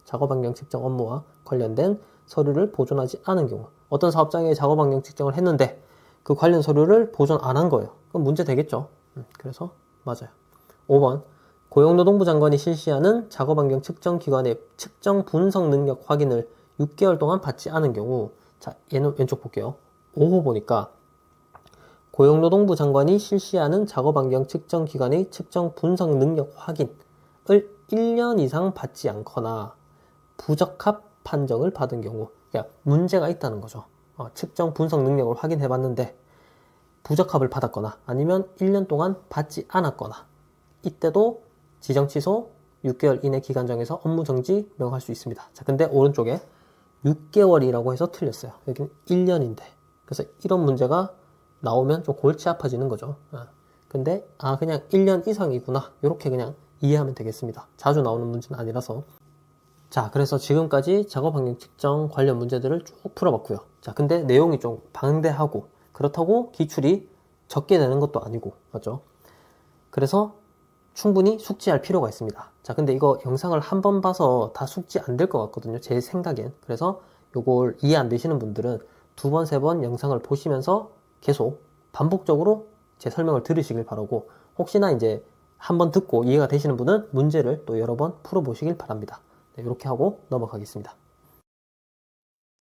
작업환경 측정 업무와 관련된 서류를 보존하지 않은 경우 어떤 사업장에 작업환경 측정을 했는데 그 관련 서류를 보존 안 한 거예요. 그럼 문제 되겠죠? 그래서 맞아요. 5번 고용노동부 장관이 실시하는 작업환경 측정 기관의 측정 분석 능력 확인을 6개월 동안 받지 않은 경우 자, 얘는 왼쪽 볼게요. 5호 보니까 고용노동부 장관이 실시하는 작업환경 측정 기관의 측정 분석 능력 확인을 1년 이상 받지 않거나 부적합 판정을 받은 경우 그러니까 문제가 있다는 거죠. 측정 분석 능력을 확인해 봤는데 부적합을 받았거나 아니면 1년 동안 받지 않았거나 이때도 지정 취소 6개월 이내 기간 정해서 업무 정지 명할 수 있습니다. 자, 근데 오른쪽에 6개월이라고 해서 틀렸어요. 여기는 1년인데 그래서 이런 문제가 나오면 좀 골치 아파지는 거죠. 근데 그냥 1년 이상이구나 이렇게 그냥 이해하면 되겠습니다. 자주 나오는 문제는 아니라서. 자, 그래서 지금까지 작업환경 측정 관련 문제들을 쭉 풀어봤고요. 자, 근데 내용이 좀 방대하고 그렇다고 기출이 적게 되는 것도 아니고 맞죠? 그래서 충분히 숙지할 필요가 있습니다. 자, 근데 이거 영상을 한 번 봐서 다 숙지 안 될 것 같거든요. 제 생각엔. 그래서 요걸 이해 안 되시는 분들은 2번, 3번 영상을 보시면서 계속 반복적으로 제 설명을 들으시길 바라고 혹시나 이제 한 번 듣고 이해가 되시는 분은 문제를 또 여러 번 풀어보시길 바랍니다. 네, 이렇게 하고 넘어가겠습니다.